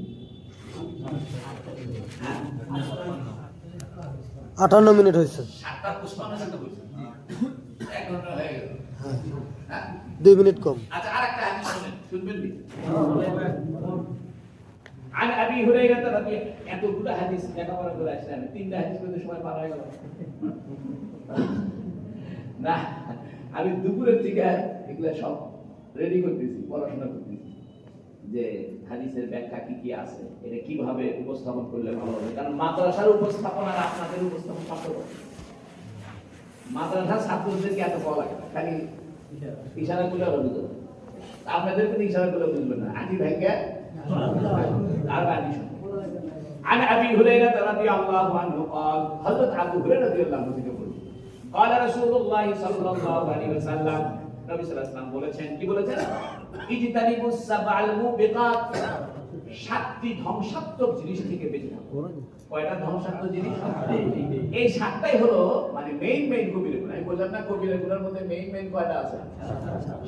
Speaker 2: 58 মিনিট হয়েছে।
Speaker 1: 7:55 বলছি, 1 ঘন্টা হয়ে গেল। হ্যাঁ,
Speaker 2: 2 মিনিট কম।
Speaker 1: আচ্ছা, আরেকটা হাদিস শুনেন, শুনবেন কি? عن ابي هريره رضي এতগুলো হাদিস লেখাপড়া করে আসলাম, 3টা হাদিস বলতে সময় পার হয়ে গেল না। আমি দুপুরের থেকে এগুলা সব রেডি করতেছি, পড়াশোনা করতেছি যে হাদিসের ব্যাখ্যা কি কি আছে, এটা কিভাবে উপস্থাপন করলে ভালো হবে। কারণ মাদ্রাসার উপস্থাপন আর আপনাদের উপস্থাপন পার্থক্য। মাদ্রাসার ছাত্রদেরকে এত পড়া লাগে, খালি ইশারা করলে ওরা বুঝতে পারে, আপনাদের কোনো ইশারা করলে বুঝবেন না। আটি ভাইকে আর বাকি শুনুন। عن ابي هريره رضي الله عنه قال حضرت ابو هريره رضي الله عنه থেকে বলেন قال رسول الله صلى الله عليه وسلم, নবী সাল্লাল্লাহু আলাইহি ওয়াসাল্লাম বলেছেন, কি বলেছেন? ইজতানিবুস সাবআল মুবিকাত, 7টি ধ্বংসাত্মক জিনিস থেকে বেঁচে থাকো। কয়টা ধ্বংসাত্মক জিনিস? এই 7টাই হলো মানে মেইন কবিরা গুনাহ। আমি বললাম না কবিরা গুনার মধ্যে মেইন কয়টা আছে?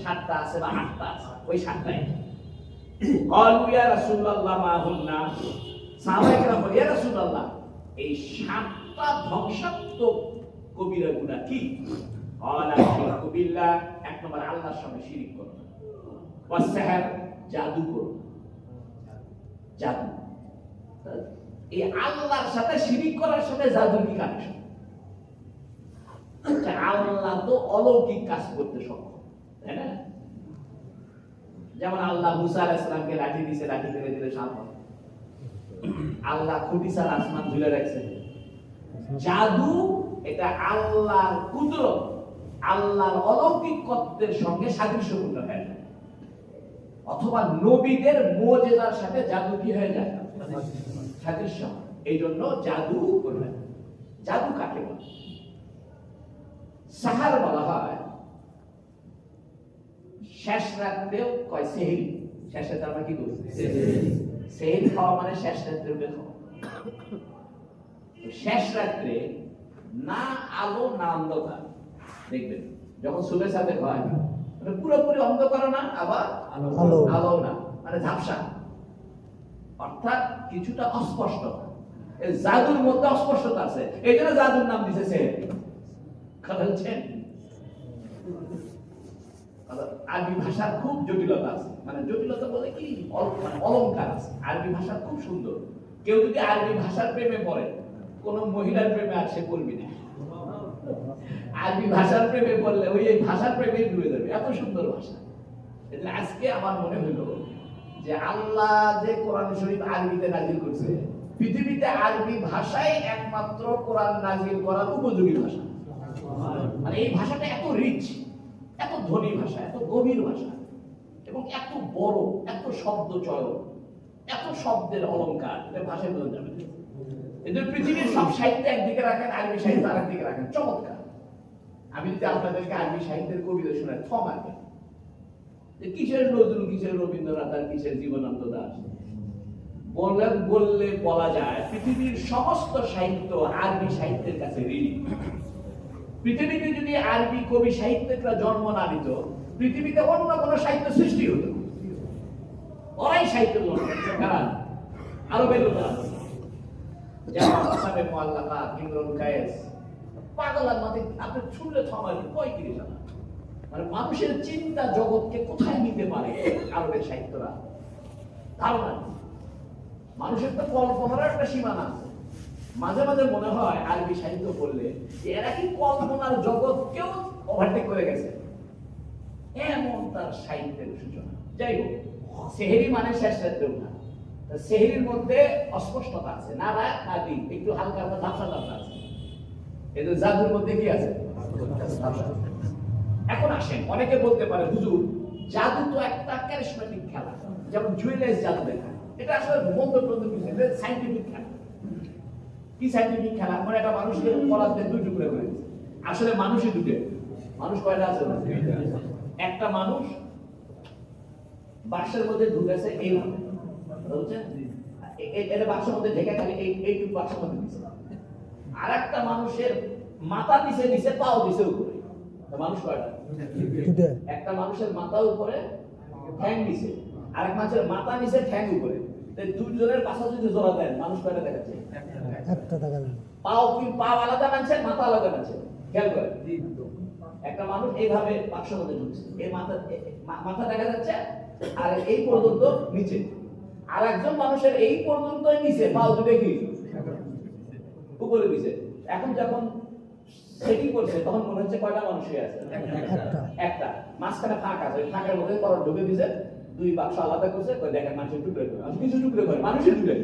Speaker 1: 7টা আছে বা 8টা আছে, ওই 7টাই। قالوا يا رسول الله ما هن, সাহাবায়ে কেরাম বলে, ইয়া রাসূলুল্লাহ এই 7টা ধ্বংসাত্মক কবিরা গুনাহ কি? قال الشرك بالله, 1 নম্বর আল্লাহর সঙ্গে শিরক করো, ওয়াস সিহর, জাদু করো, জাদু। এই আল্লাহর সাথে শিরক করার সাথে জাদুর কি কানেকশন? আল্লাহ তো অলৌকিক কাজ করতে সক্ষম, তাই না? যেমন আল্লাহ মুসা আলাইহিস সালামকে লাঠি দিয়েছে, লাঠি ফেলে দিলে সাপ হয়। আল্লাহ খুঁটি ছাড়া আসমান ঝুলে রাখছে। জাদু এটা আল্লাহর কুদরত, আল্লাহর অলৌকিকত্বের সঙ্গে সাদৃশ্যপূর্ণ হয়ে যায়, অথবা নবীদের মুজিজার সাথে জাদু কি হয়ে যায়? সাদৃশ্য। এই জন্য জাদু করবেন। জাদু কাকে বলে? সাহার বলা হয় শেষ রাত্রেও, কয় সেহরি, শেষ রাতে আমরা কি করি? সেহরি খাওয়া মানে শেষ রাত্রে খাওয়া। শেষ রাত্রে না আলো না অন্ধকার, দেখবেন যখন সুবের সাথে হয় মানে পুরোপুরি অন্ধকার না, আবার আলো না, মানে ঝাপসা, অর্থাৎ কিছুটা অস্পষ্ট। জাদুর মধ্যে অস্পষ্টতা আছে, এই জন্য জাদুর নাম দিছে সেহরি। আরবি ভাষার খুব জটিলতা আছে, মানে জটিলতা বলে কি মানে অলংকার আছে। আরবি ভাষা খুব সুন্দর। কেউ যদি আরবি ভাষার প্রেমে পড়ে, কোন মহিলার প্রেমে আর সে পড়বি না। আরবি ভাষার প্রেমে পড়লে ওই এই ভাষার প্রেমে ডুবে যাবে, এত সুন্দর ভাষা। এজন্য আজকে আমার মনে হলো যে আল্লাহ যে কোরআন শরীফ আরবিতে নাজিল করছে, পৃথিবীতে আরবি ভাষাই একমাত্র কোরআন নাজিল করার উপযোগী ভাষা। মানে এই ভাষাটা এত রিচ, এত ধনী ভাষা, এত গভীর ভাষা, এবং এত বড়, এত শব্দ চয়ন, এত শব্দের অলংকার, এটা ভাষায় বোঝা যাবে না। এদের পৃথিবীর সব সাহিত্য একদিকে রাখেন, আরবি সাহিত্য আরেকদিকে রাখেন, চমৎকার। আমি যদি আপনাদেরকে আরবি সাহিত্যের কবিতা শোনাই, থ মারবে যে কিসের নজরুল, কিসের রবীন্দ্রনাথ, আর কিসের জীবনানন্দ দাশ। বললে বলা যায় পৃথিবীর সমস্ত সাহিত্য আরবি সাহিত্যের কাছে ঋণী। পৃথিবীতে যদি আরবি কবি সাহিত্যিকরা জন্ম না নিত, পৃথিবীতে অন্য কোন সাহিত্য সৃষ্টি হতো। ওরাই সাহিত্য জন্ম দিচ্ছে, কারণ আরবের লোকেরা, যেমন আসামে মুআল্লাকা, ইমরুল কায়েস, পাগলার মাঝে আপনি শুনলে থামালি কয় কি জানা। মানে মানুষের চিন্তা জগৎকে কোথায় নিতে পারে আরবের সাহিত্যরা, ধারণা নেই। মানুষের তো কল্পনার একটা সীমানা আছে। মাঝে মাঝে মনে হয় আরবি সাহিত্য পড়লে এরা কি কল্পনার জগৎকেও ওভারটেক করে গেছে, এমন তার সাহিত্যের সূচনা। যাই হোক, সেহেরি মানে শেষ রাত্রে ওঠা। সেহেরির মধ্যে অস্পষ্টতা আছে, না রাত না দিন, একটু হালকা হালকা ঝাপসা ঝাপসা আছে। এদের জাদুর মধ্যে কি আছে? এখন আসেন, অনেকে বলতে পারে হুজুর জাদু তো একটা ক্যারিশমেটিক খেলা, যেমন জুয়েলার্স জাদু দেখা, এটা আসলে মন্ত্র টন্ত্র কিছু, এটা সাইন্টিফিক খেলা। কি সাইন্টিফিক খেলা? মানে একটা মানুষকে কলার দিয়ে দুই টুকরে করে দিচ্ছে। আসলে মানুষই দুটো, মানুষ কয়টা আছে? একটা মানুষ বাক্সের মধ্যে ঢুকেছে এইভাবে, বুঝছেন? এটা বাক্সের মধ্যে ঢেকে থাকে, এইটুকু বাক্সের মধ্যে দিচ্ছে। আর একটা মানুষের মাথা নিচে নিচে, পাও দিছে উপরে। মানুষ কয়টা? একটা মানুষের মাথা উপরে, ঠ্যাং নিচে, আরেক মানুষের মাথা নিচে, ঠ্যাং উপরে। দুজনের পাশা যদি জোড়া দেন, মানুষ কয়টা দেখাচ্ছে?
Speaker 2: একটা দেখাচ্ছে।
Speaker 1: পাও কি পাও আলাদা নাচছে, মাথা আলাদা নাচছে, খেয়াল করে। একটা মানুষ এইভাবে বাক্সের মধ্যে ঢুকছে, এই মাথা দেখা যাচ্ছে, আর এই পর্যন্ত নিচে। আর একজন মানুষের এই পর্যন্ত নিচে, পাও দুটো কি উপরে দিছে। এখন যখন সেটিং করছে, তখন মনে হচ্ছে কয়টা মানুষ হয়ে আছে? একটা। মাঝখানে ফাঁক আছে, ফাঁকের মধ্যে করণ ঢুকে দিছে, দুই বাক্স আলাদা করছে, দেখেন মানুষের টুকরে করে, কিছু টুকরে করে, মানুষের টুকরে।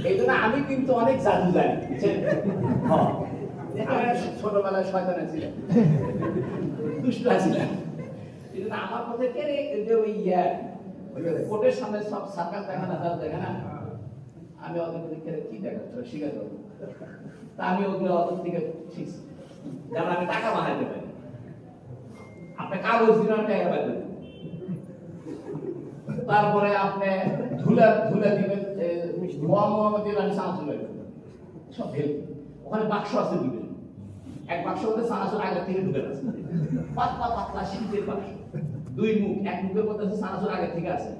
Speaker 1: এই জন্য আমি কিন্তু অনেক জাদু জানি, ছোটবেলায় শয়তানে ছিলাম, দুষ্ট ছিলাম। এই জন্য আমার মধ্যে কে রে যে ওই কোর্টের সামনে সব সার্কাস দেখা না, তারা দেখা না, আমি ওদের মধ্যে কি দেখাচ্ছিল শিখে দেবো। তা আমি ওগুলো ওদের থেকে শিখছি, যেমন আমি টাকা বানাইতে পারি। আপনি কাগজ দিন, টাকা পাইবেন। তারপরে আপনি ধুলা দিবেন, মোহাম্মদের আমি সানাসুর লাগবে, সব হেল্প। ওখানে বাক্স আছে দিবেন, এক বাক্স মধ্যে সানাসুর আগে থেকে ঢুকে আছে, পাতলা পাতলা শীতের বাক্স, দুই মুখ, এক মুখের মধ্যে সানাসুর আগে থেকে আছে,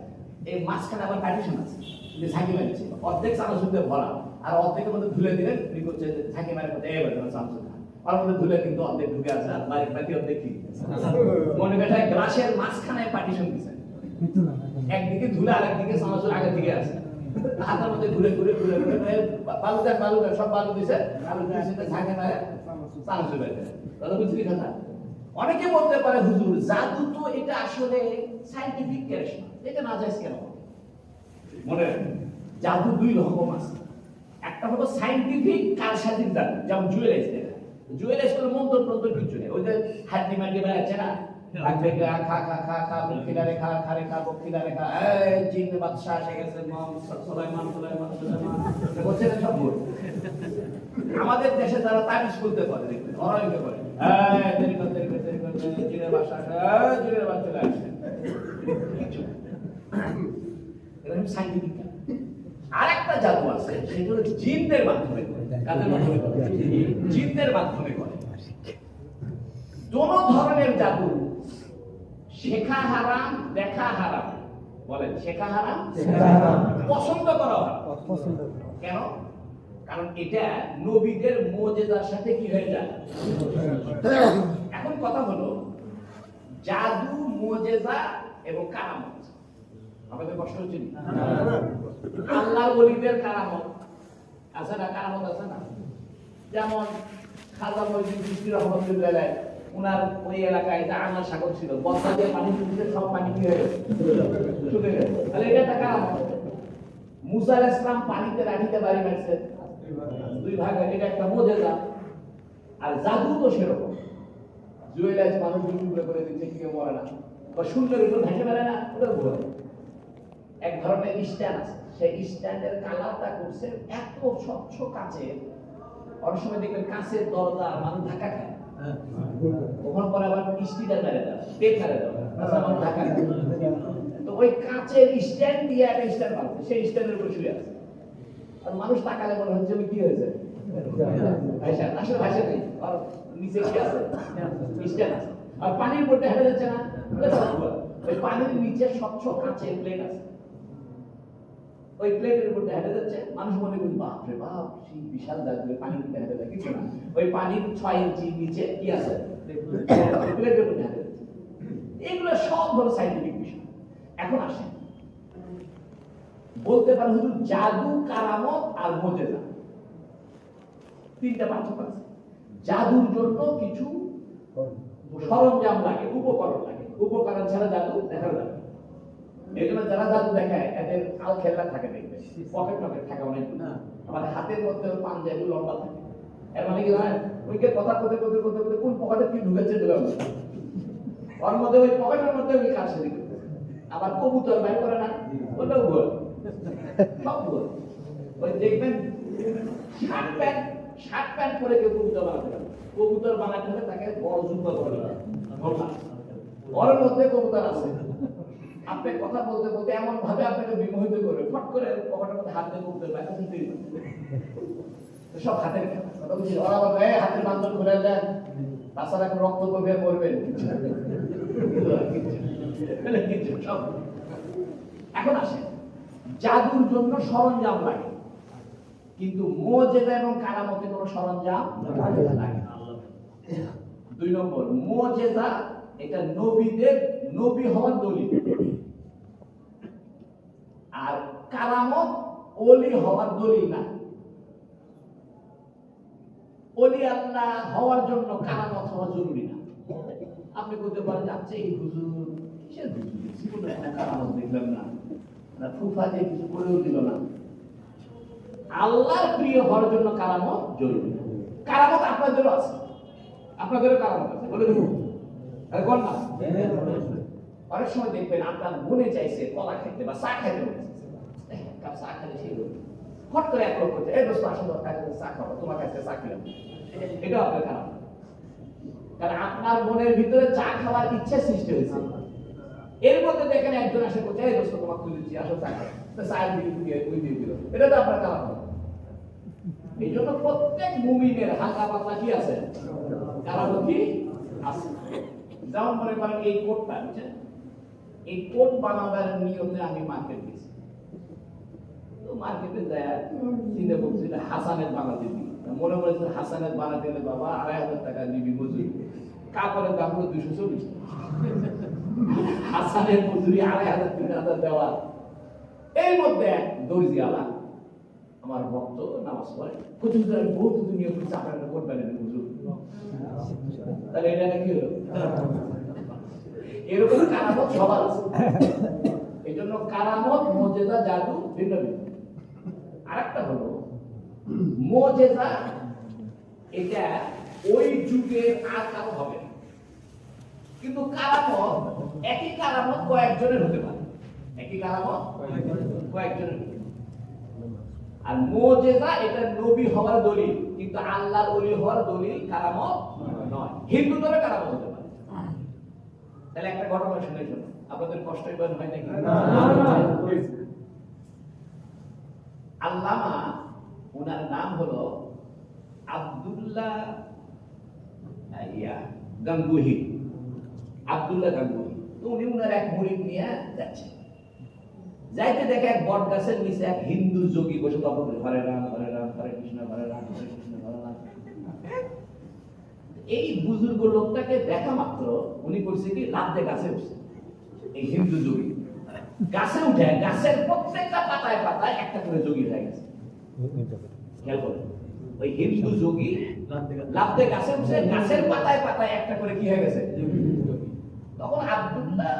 Speaker 1: এই মাঝখানে আবার পার্টিশন আছে, যে ঝাঁকি মারছে, অর্ধেক সানাসুর দিয়ে ভরা, আর অর্ধেকের মধ্যে ধুলে দিলেন, হচ্ছে ঝাঁকি মারের মধ্যে এবার সানাসুর খান, আর মধ্যে ধুলে কিন্তু অর্ধেক ঢুকে আছে, আর বাকি অর্ধেক কি মনে করেন গ্লাসের মাঝখানে পার্টিশন দিচ্ছে, একদিকে ধুলে আরেকদিকে সানাসুর আগে থেকে আছে, হাতের মধ্যে ঘুরে ঘুরে ঘুরে ঘুরে বালু দেন সব বালু দিছে, আলু দিছে, ঝাঁকে মারে সানাসুর বাইরে। তাহলে বুঝলি কথা? অনেকে বলতে পারে হুজুর জাদু তো এটা আসলে সাইন্টিফিক ক্যারেশমা, এটা না যায় কেন? মনে রাখবেন, জাদু দুই রকম আছে। একটা হলো সাইন্টিফিক কারসাজির জাদু, যেমন জুয়েলার্স দেখা। জুয়েলার্স কোনো মন্ত্র টন্ত্র কিছু নেই, ওই যে হাড্ডি মাড্ডি বেড়াচ্ছে না, খা খা খা খা বক্ষিলারে খা, খারে খা বক্ষিলারে খা, জিন বাদশাহ এসে গেছে, সুলাইমান বলছে না সব। আমাদের দেশে যারা তাবিজ খুলতে পারে, দেখবেন ওরা এটা করে, জিনের বাদশাহ জিনের বাদ চলে আসে, কিছু এরকম সাইন্টিফিক। আর একটা জাদু আছে, সেগুলো জিনদের মাধ্যমে করে। কাদের মাধ্যমে করে? জিনদের মাধ্যমে করে। দোনো ধরনের জাদু শেখা হারাম, দেখা হারাম। বলেন শেখা হারাম, পছন্দ করা হারাম। কেন? কারণ এটা নবীদের মুজিজার সাথে কি হয়ে যায়। এখন কথা হলো, জাদু, মুজিজা এবং কারামত। আপনাদের প্রশ্ন হচ্ছে না? আল্লাহর ওলিদের কারামত আছে না? কারামত আছে না? যেমন খাজা মঈনুদ্দিন চিশতি রহমাতুল্লাহ আলাইহি, উনার ওই এলাকায় যে আনার সাগর ছিল, বর্ষা দিয়ে পানি তুলতে সব পানি কি হয়ে গেছে? শুকিয়ে গেছে। তাহলে এটা একটা কারামত। মুসা আলাইহিস সালাম পানিতে লাঠিতে বাড়ি মারছে, দুই ভাগ, এটা একটা মুজিজা। আর জাদু তো সেরকম, জুয়েলাইজ মানুষ বিক্রি করে দিচ্ছে, কেউ মরে না, বা শূন্যের উপর ভেসে বেড়ে না, ওটা ভুল। এক ধরনের স্ট্যান্ড আছে, সেই স্ট্যান্ডের কালারটা করছে এত স্বচ্ছ কাচের, অনেক সময় দেখবেন কাঁচের দরজা মানুষ ঢাকা খায়, ওখানে পরে আবার স্টিকার মেরে দেয়, টেপ মেরে দেয়, মানুষ ঢাকা খায়। তো ওই কাঁচের স্ট্যান্ড দিয়ে একটা স্ট্যান্ড বানাচ্ছে, সেই স্ট্যান্ডের উপর শুয়ে আছে, আর মানুষ তাকালে মনে হচ্ছে কি হয়েছে, আসলে ভাষা নেই, আর নিচে কি আছে, স্ট্যান্ড আছে, আর পানির উপর দেখা যাচ্ছে না, ওই পানির নিচে স্বচ্ছ কাঁচের প্লেট আছে, ওই প্লেটের উপর দেখা যাচ্ছে, মানুষ মনে করি বাপ রে বাপ, সেই বিশাল দাগ পানির উপর দেখা যাচ্ছে, কিছু না, ওই পানির 6 ইঞ্চি নিচে কি আছে, প্লেটের উপর দেখা যাচ্ছে। এগুলো সব হলো সাইন্টিফিক বিষয়। এখন আসেন, বলতে পারেন হুজুর জাদু, কারামত আর মুজিজা তিনটা পার্থক্য আছে। জাদুর জন্য কিছু সরঞ্জাম লাগে, উপকরণ লাগে, উপকরণ ছাড়া জাদু দেখা যায় না। এই জন্য যারা জাদু দেখায় এদের কাল খেলা থাকে, দেখবে পকেট টকেট থাকে অনেক, আমার হাতের মধ্যে পাঞ্জাবি লম্বা থাকে, এর মানে কি জানেন, ওইকে কথা করতে করতে করতে করতে কোন পকেটে কি ঢুকেছে দিলাম, ওর মধ্যে ওই পকেটের মধ্যে ওই কাজ সেরে করতে। আবার কবুতর বাইর করে না, ওটাও ভুল, সব ভুল। ওই দেখবেন শার্ট প্যান্ট পরে কেউ কবুতর বানাতে পারে, কবুতর বানাতে হলে তাকে বড় জুতো করে, ওর মধ্যে কবুতর আছে। আপনি কথা বলতে বলতে এমন ভাবে আপনাকে বিমোহিত করবে, ফট করে পকেটের মধ্যে হাত দিয়ে কবুতর বাইরে শুনতে সব হাতের খেলা, কথা বলছি, ওরা বলবে হাতের বান্ধন খুলে দেন, তাছাড়া এখন রক্ত করবে মরবেন। এখন আসে, জাদুর জন্য সরঞ্জাম লাগে, কিন্তু মুজিজা এবং কারামতে কোনো সরঞ্জাম লাগে না। 2 নম্বর, মুজিজা এটা নবীদের নবী হওয়ার দলিল, আর কারামত ওলি হওয়ার দলিল না। ওলি আল্লাহ হওয়ার জন্য কারামত হওয়া জরুরি না। আপনি বলতে পারেন যাচ্ছে এই হুজুর কিসের হুজুর, জীবনে কোনো কারামত দেখলাম না, না ফুফা যে কিছু করেও দিল না। আল্লাহর প্রিয় হওয়ার জন্য কারামত জরুরি না। কারামত আপনাদেরও আছে, আপনাদেরও কারামত আছে, বলে দেবো বল না। অনেক সময় দেখবেন আপনার মনে চাইছে কলা খেতে বা চা খেতে, চা খেলে সেই হট করে এক লোক করছে, এই দোস্ত আসলে চা খাবো, তোমার কাছে চা খেলাম, এটাও আপনার খারাপ। কারণ আপনার মনের ভিতরে চা খাওয়ার ইচ্ছা সৃষ্টি হয়েছে, এর মধ্যে দেখেন একজন আসে করছে, এই দোস্ত তোমার খুঁজে দিচ্ছি, আসো চা খাও, চায়ের দিকে ওই দিয়ে দিল, এটা তো আপনার খারাপ। এই জন্য প্রত্যেক মুমিনের হালকা পাতলা কি আছে, কারামতি আছে। যেমন মনে করেন এই কোটটা, বুঝছেন, এই কোট বানাবার নিয়মে আমি মার্কেট গেছি, তো মার্কেটে যায় চিন্তা করছি হাসানের বানাতে দিই, মনে করেছে হাসানের বানাতে গেলে বাবা 2,500 টাকা নিবি মজুরি, কাপড়ের দাম হলো 240, হাসানের মজুরি 2,500 3,000 দেওয়া। এর মধ্যে এক দর্জিওয়ালা আমার ভক্ত নামাজ পড়ে, হুজুর আমি বহুত দুনিয়া করছি, আপনারা কোট বানাবেন হুজুর, তাহলে এটা কি হলো? এরকম কারামত সবার আছে। এই জন্য কারামত, মুজিজা, জাদু ভিন্ন ভিন্ন। আরেকটা হলো মুজিজা, এটা ওই যুগের আর কারো হবে না, কিন্তু কারামত একই কারামত কয়েকজনের হতে পারে, একই কারামত কয়েকজনের। আর মুজিজা এটা নবী হওয়ার দলিল, কিন্তু আল্লাহর ওলি হওয়ার দলিল কারামত নয়। হিন্দু ধরে কারামত হতে পারে। তাহলে একটা ঘটনা শুনে শোনো, আপনাদের কষ্ট হয় নাকি? আল্লামা, ওনার নাম হলো আব্দুল্লাহ গাঙ্গুহি, আব্দুল্লাহ গাঙ্গুহি। তো উনি ওনার এক মুরিদ নিয়ে যাচ্ছে, যাইতে দেখে এক বট গাছের নিচে এক হিন্দু যোগী বসে তখন হরে রাম হরে রাম হরে কৃষ্ণ হরে রাম হরে কৃষ্ণ হরে রাম। এই বুজুর্গ লোকটাকে দেখা মাত্র উনি করছে কি লাফ দিয়ে গাছে উঠছে। এই হিন্দু যোগী গাছে উঠে গাছের প্রত্যেকটা পাতায় পাতায় একটা করে যোগী হয়ে গেছে। খেয়াল করেন, ওই হিন্দু যোগী লাফ দিয়ে গাছে উঠছে, গাছের পাতায় পাতায় একটা করে কি হয়ে গেছে। তখন আব্দুল্লাহ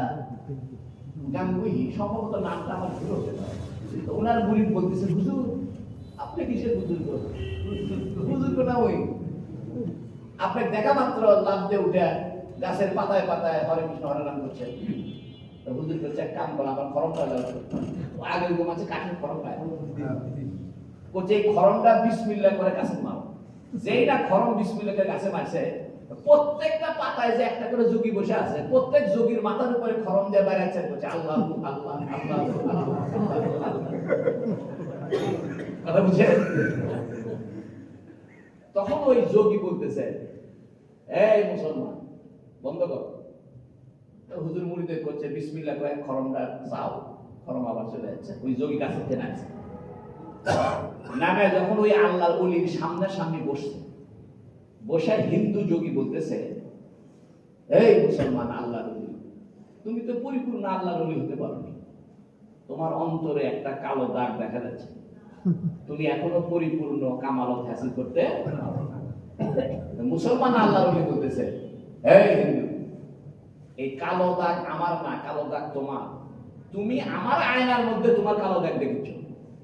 Speaker 1: গাঙ্গুহি, সম্ভবত নামটা আমার ভুল হতে পারে, তো ওনার মুরিদ বলতেছে, হুজুর আপনি কিসের বুজুর্গ? বুজুর্গ না ওই আপনাকে দেখা মাত্র লাফ দিয়ে উঠে গাছের পাতায় পাতায় হরে কৃষ্ণ হরে রাম করছেন। তো হুজুর বলছে, এক কাম করো, আমার খরমটা দাও। আগে ঘুমাচ্ছে কাঠের খরম পায়, বলছে এই খরমটা বিসমিল্লাহ করে গাছে মারো। যেই না খরম বিসমিল্লাহ করে গাছে মারছে, প্রত্যেকটা পাতায় যে একটা করে যোগী বসে আছে, প্রত্যেক যোগীর মাথার উপরে খরম দিয়ে বেড়াচ্ছে, বলছে আল্লাহ আল্লাহ আল্লাহ আল্লাহ। কথা বুঝছেন? তখন ওই যোগী বলতেছে, এই মুসলমান বন্ধ কর। হুজুর মুরিদের করছে বিসমিল্লাহ করে খরমটা চাও, খরম আবার চলে যাচ্ছে। ওই যোগী গাছে থেকে নামছে, নামে যখন ওই আল্লাহর ওলির সামনাসামনি বসছে, বসে হিন্দু যোগী বলতেছে, এই মুসলমান আল্লাহর ওলি, তুমি তো পরিপূর্ণ আল্লাহর ওলি হতে পারোনি, তোমার অন্তরে একটা কালো দাগ দেখা যাচ্ছে, তুমি এখনো পরিপূর্ণ কামালত হাসিল করতে পারো না। মুসলমান আল্লাহর ওলি বলতেছে, এই হিন্দু, এই কালো দাগ আমার না, কালো দাগ তোমার। তুমি আমার আয়নার মধ্যে তোমার কালো দাগ দেখেছো।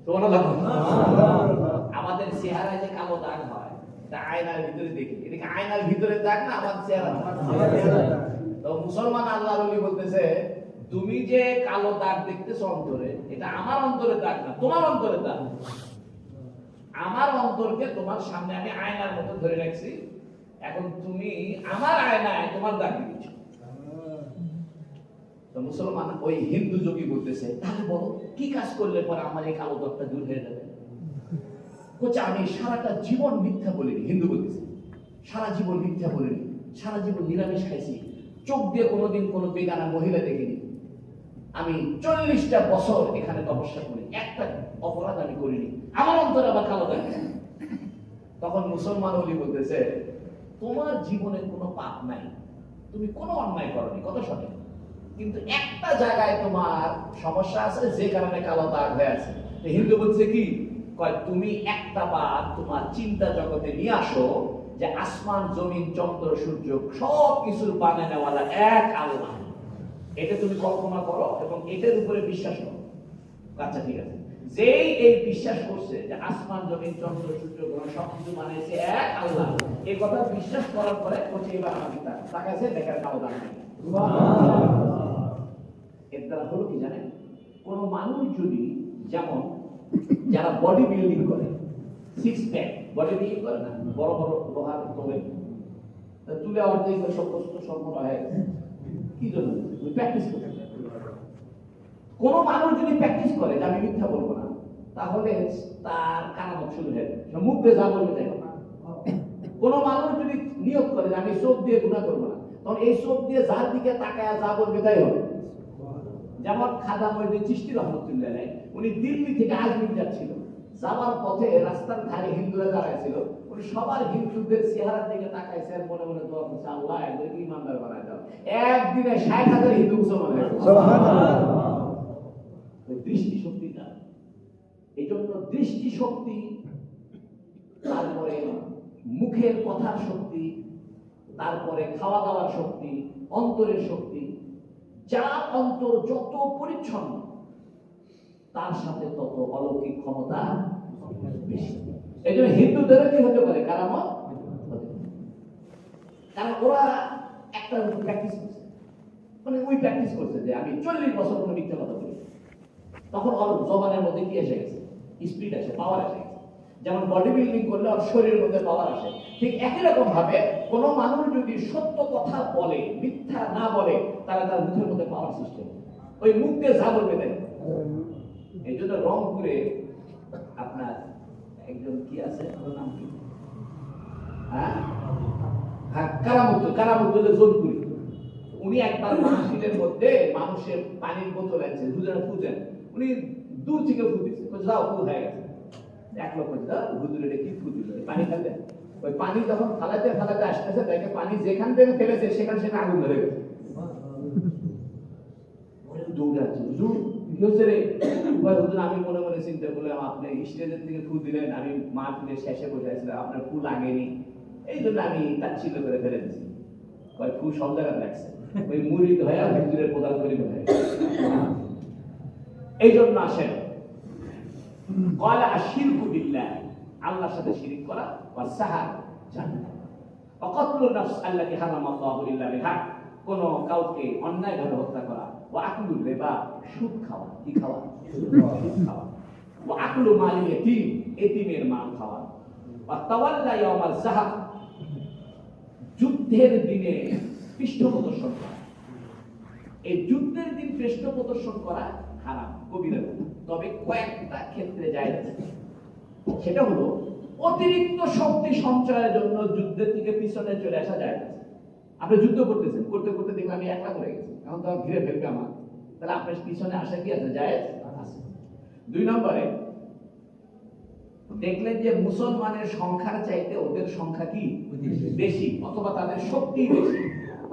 Speaker 1: তোমার আমাদের চেহারায় যে কালো দাগ হয়, তা আয়নার ভিতরে দেখি, এটা আয়নার ভিতরে দাগ না আমার চেহারা। তো মুসলমান আল্লাহর ওলি বলতেছে, তুমি যে কালো দাগ দেখতেছো অন্তরে, এটা আমার অন্তরে দাগ না, তোমার অন্তরে দাগ। আমার অন্তরকে তোমার সামনে আমি আয়নার মতো ধরে রাখছি, এখন তুমি আমার আয়নায় তোমার দাগ দিচ্ছ। তো মুসলমান ওই হিন্দু যোগী বলতেছে, তাহলে বলো কি কাজ করলে পরে আমার এই কালো দাগটা দূর হয়ে যাবে? বলছে, আমি সারাটা জীবন মিথ্যা বলিনি। হিন্দু বলতেছে, সারা জীবন মিথ্যা বলিনি, সারা জীবন নিরামিষ খাইছি, চোখ দিয়ে কোনোদিন কোনো বেগানা মহিলা দেখিনি, আমি 40টা বছর এখানে তপস্যা করি, একটা অপরাধ আমি করিনি, আমার অন্তরে আবার কালো দাগ। তখন মুসলমান ওলি বলতেছে, তোমার জীবনে কোনো পাপ নাই, তুমি কোনো অন্যায় করনি, কত সঠিক, কিন্তু একটা জায়গায় তোমার সমস্যা আছে, যে কারণে কালো দাগ হয়ে আছে। হিন্দু বলছে কি, কয় তুমি একটা বার তোমার চিন্তা জগতে নিয়ে আসো যে আসমান জমিন চন্দ্র সূর্য সব কিছুর বানানোওয়ালা এক আল্লাহ, এটা তুমি কল্পনা করো এবং এটার উপরে বিশ্বাস করো। আচ্ছা ঠিক আছে, যেই এই বিশ্বাস করছে যে আসমান জমিন চন্দ্র সূর্য গ্রহ সবকিছু বানাইছে এক আল্লাহ, এই কথা বিশ্বাস করার পরে বলছে এবার আমাকে তাকাছে দেখার কালো দাগ নেই। এর দ্বারা হলো কি জানেন, কোন মানুষ যদি, যেমন যারা বডি বিল্ডিং করে, 6 প্যাক বডি বিল্ডিং করে না, বড় বড় লোহার তোলে, তুলে অর্ধেক সমস্ত সম্পূর্ণ হয়ে গেছে, কি জন্য? প্র্যাকটিস করে। কোন মানুষ যদি প্র্যাকটিস করে যে আমি মিথ্যা বলবো না, তাহলে তার কারামত শুরু হয়ে যাবে, মুখ দিয়ে যা বলবে তাই। কোন মানুষ যদি নিয়োগ করে যে আমি চোখ দিয়ে গুনাহ করবো না, তখন এই চোখ দিয়ে যার দিকে তাকায় যা বলবে তাই হবে। যেমন খাজা মঈনুদ্দিন চিশতি রহমতুল্লাহ আলাইহি, উনি দিল্লি থেকে আজমির যাচ্ছিল, যাওয়ার পথে রাস্তার ধারে হিন্দুরা দাঁড়াইছিল, উনি সবার হিন্দুদের চেহারার দিকে তাকাইছে আর মনে মনে দোয়া করছে, আল্লাহ এদেরকে ইমানদার বানায় দাও। একদিনে 60,000 হিন্দু মুসলমান হয়ে গেল। সুবহানাল্লাহ। দৃষ্টি শক্তিটা, এই জন্য দৃষ্টি শক্তি, তারপরে মুখের কথার শক্তি, তারপরে খাওয়া দাওয়ার শক্তি, অন্তরের শক্তি, যার অন্তর যত পরিচ্ছন্ন তার সাথে তত অলৌকিক ক্ষমতা বেশি। এই জন্য হিন্দুদেরও কি হতে পারে কারামত, কারণ ওরা একটা প্র্যাকটিস করছে, মানে ওই প্র্যাকটিস করছে যে আমি 40 বছর কোনো মিথ্যা কথা বলি, তখন ওর জবানের মধ্যে কি এসে গেছে, স্পিড আসে, পাওয়ার এসে গেছে। যেমন বডি বিল্ডিং করলে ওর শরীরের মধ্যে পাওয়ার আসে, ঠিক একই রকম ভাবে কোন মানুষ যদি সত্য কথা বলে, মিথ্যা না বলে, তাহলে তার মুখের মধ্যে পাওয়ার সিস্টেম, ওই মুখ দিয়ে যা বলবে তাই। এই জন্য রংপুরে আপনার একজন কি আছে, ওর নাম কি, হ্যাঁ কারামুদ্দুল্লাহ জোনপুরি, উনি একবার মাহফিলের মধ্যে মানুষের পানির বোতল আছে, হুজুরা ফুজেন, উনি দূর থেকে ফু দিচ্ছে, যাও ফু হয়ে গেছে, 1 লক্ষ হুজুর এটা কি ফু দিল, পানি খাবে, ওই পানি যখন ফালাতে ফালাতে আসতেছে দেখে পানি যেখান থেকে ফেলেছে সেখানে আগুন ধরে গেছে। দৌড়াচ্ছে, হুজুর কি হচ্ছে রে? হুজুর আমি মনে মনে চিন্তা করলাম আপনি স্টেজের থেকে ফুল দিলেন, আমি মাহফিলের শেষে বসে আছিলাম, আপনার ফুল লাগেনি, এই জন্য আমি তাচ্ছিল্য করে ফেলে দিচ্ছি। কয় ফুল সব জায়গায় লাগছে, ওই মুরিদ হয়ে হুজুরের প্রধান করি হয়ে। এই জন্য আসেন ক্বালা আশিরকু বিল্লাহ, আল্লাহর সাথে শিরিক করা, ওয়া সাহার জান্নাত, ওয়া কতলুন নাফস আল্লাতী হারামাল্লাহু ইল্লা বিলহাক, কোন কাউকে অন্যায়ভাবে হত্যা করা, ওয়া আকলুর রিবা, সুদ খাওয়া, কি খাওয়া? সুদ খাওয়া, ওয়া আকলু মালিল ইয়াতীম, এতিমের মাল খাওয়া, ওয়া তাওয়াল্লা ইয়াওমাল যাহাব, যুদ্ধের দিনে পৃষ্ঠপ্রদর্শন করা। এই যুদ্ধের দিন পৃষ্ঠপ্রদর্শন করা হারাম, কবিরা গুনাহ। তবে কয়েকটা ক্ষেত্রে জায়েজ আছে। সেটা হলো অতিরিক্ত শক্তি সঞ্চয়ের জন্য যুদ্ধের থেকে পিছনে চলে আসা যায় না। আপনি যুদ্ধ করতেছেন, করতে করতে দেখবেন আমি একলা করে গেছি, এখন তো ঘিরে ফেলবে আমার, তাহলে আপনার পিছনে আসা কি আছে? জায়েজ আছে। 2 নম্বরে দেখলেন যে মুসলমানের সংখ্যার চাইতে ওদের সংখ্যা কি বেশি, অথবা তাদের শক্তি বেশি।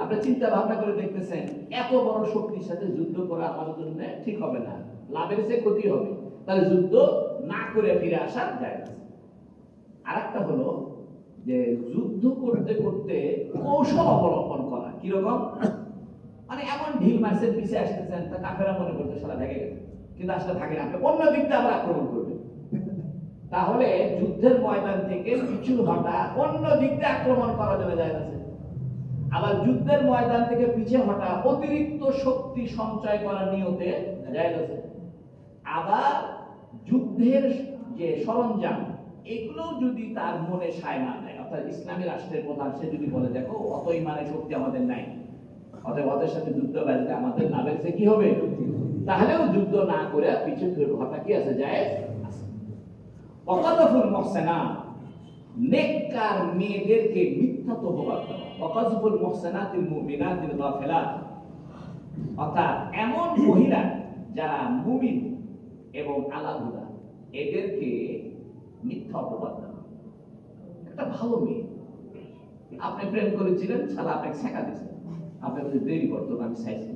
Speaker 1: আপনি চিন্তা ভাবনা করে দেখতেছেন এত বড় শক্তির সাথে যুদ্ধ করা আমার জন্য ঠিক হবে না, লাভের চেয়ে ক্ষতি হবে, তাহলে যুদ্ধ না করে ফিরে আসা যায়। আরেকটা হলো যে যুদ্ধ করতে করতে কৌশল অবলম্বন করা। কিরকম? মানে এমন ঢিল মারছেন, পিছিয়ে আসতেছেন, তা কাফেরা মনে করতে সারা ঢেকে গেছে, কিন্তু আসলে থাকে না, আপনি অন্য দিক দিয়ে আবার আক্রমণ করবেন। তাহলে যুদ্ধের ময়দান থেকে পিছু হটা অন্য দিক দিয়ে আক্রমণ করার জন্য যায় আছে। আবার যুদ্ধের ময়দান থেকে পিছিয়ে হটা অতিরিক্ত শক্তি সঞ্চয় করার নিয়তে যায় আছে। আবার যুদ্ধের যে সরঞ্জাম এগুলো যদি তার মনে সায় না দেয়, অর্থাৎ ইসলামী রাষ্ট্রের প্রধান সে যদি বলে দেখো অত ইমানের শক্তি আমাদের নাই, অতএব ওদের সাথে যুদ্ধ বাজলে আমাদের লাভের চেয়ে কি হবে, তাহলেও যুদ্ধ না করে পিছু হটা কি আছে? জায়েজ আছে। ওয়াকাযফুল মুহসানাত, নেককার মেয়েদেরকে মিথ্যা তহমত দেওয়া। ওয়াকাযফুল মুহসানাতিল মুমিনাতিল গাফিলাত, অর্থাৎ এমন মহিলা যারা মুমিন এবং আলাহুদা, এদেরকে মিথ্যা অপবাদ দেওয়া। একটা ভালো মেয়ে, আপনি প্রেম করেছিলেন, শালা আপনাকে ছেঁকা দিয়েছে, আপনি বলছেন দেরি করতো আমি চাইছি,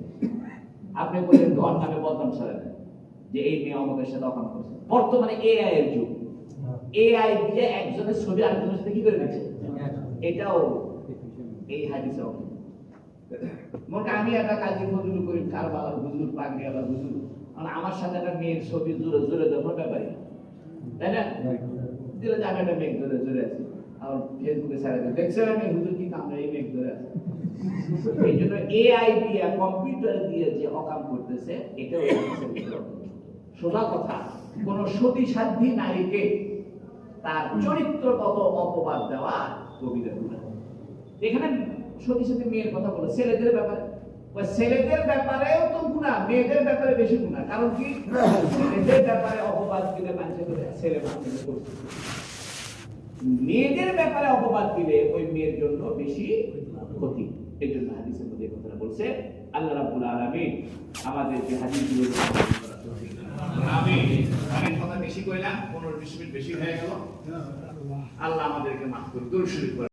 Speaker 1: আপনি বললেন তো ওর নামে বদনাম ছড়ায় দেন যে এই মেয়ে আমাদের সাথে অকাম করছে। বর্তমানে এআই এর যুগ, এআই দিয়ে একজনের ছবি আরেকজনের সাথে কি করে দিচ্ছে, এটাও এই হাদিসে হবে। মনে আমি একটা কাজী ফজল করি, কারবালার হুজুর, পাগড়িওয়ালা হুজুর, মানে আমার সাথে একটা মেয়ের ছবি জোরে জোরে দেওয়ার ব্যাপারে, তাই না? দিলে যে আমি একটা মেঘ ধরে জোরে আছি, আর ফেসবুকে ছাড়া দেখছেন আমি হুজুর কি কামড়ে এই মেঘ ধরে আছি। এই জন্য এআই দিয়ে, কম্পিউটার দিয়ে যে অকাম করতেছে, এটাও শোনা কথা। কোন সতী সাধ্বী নারীকে তার চরিত্রগত অপবাদ দেওয়া কবিরা গুনাহ। এখানে সতী সাথে মেয়ের কথা বলে, ছেলেদের ব্যাপারে, ছেলেদের ব্যাপারেও তো গুনাহ, মেয়েদের ব্যাপারে বেশি গুনাহ। কারণ কি? ছেলেদের ব্যাপারে অপবাদ দিলে মানুষের ছেলে মানুষ করছে, মেয়েদের ব্যাপারে অপবাদ দিলে ওই মেয়ের জন্য বেশি ক্ষতি। এই জন্য হাদিসের মধ্যে কথাটা বলছে। আল্লাহ রাব্বুল আলামিন আমাদেরকে হাদিসগুলো আমিন। আমি কথা বেশি কইলাম, 15-20 মিনিট বেশি হয়ে গেল। আল্লাহ আমাদেরকে মাফ করুন। দরুদ শরীফ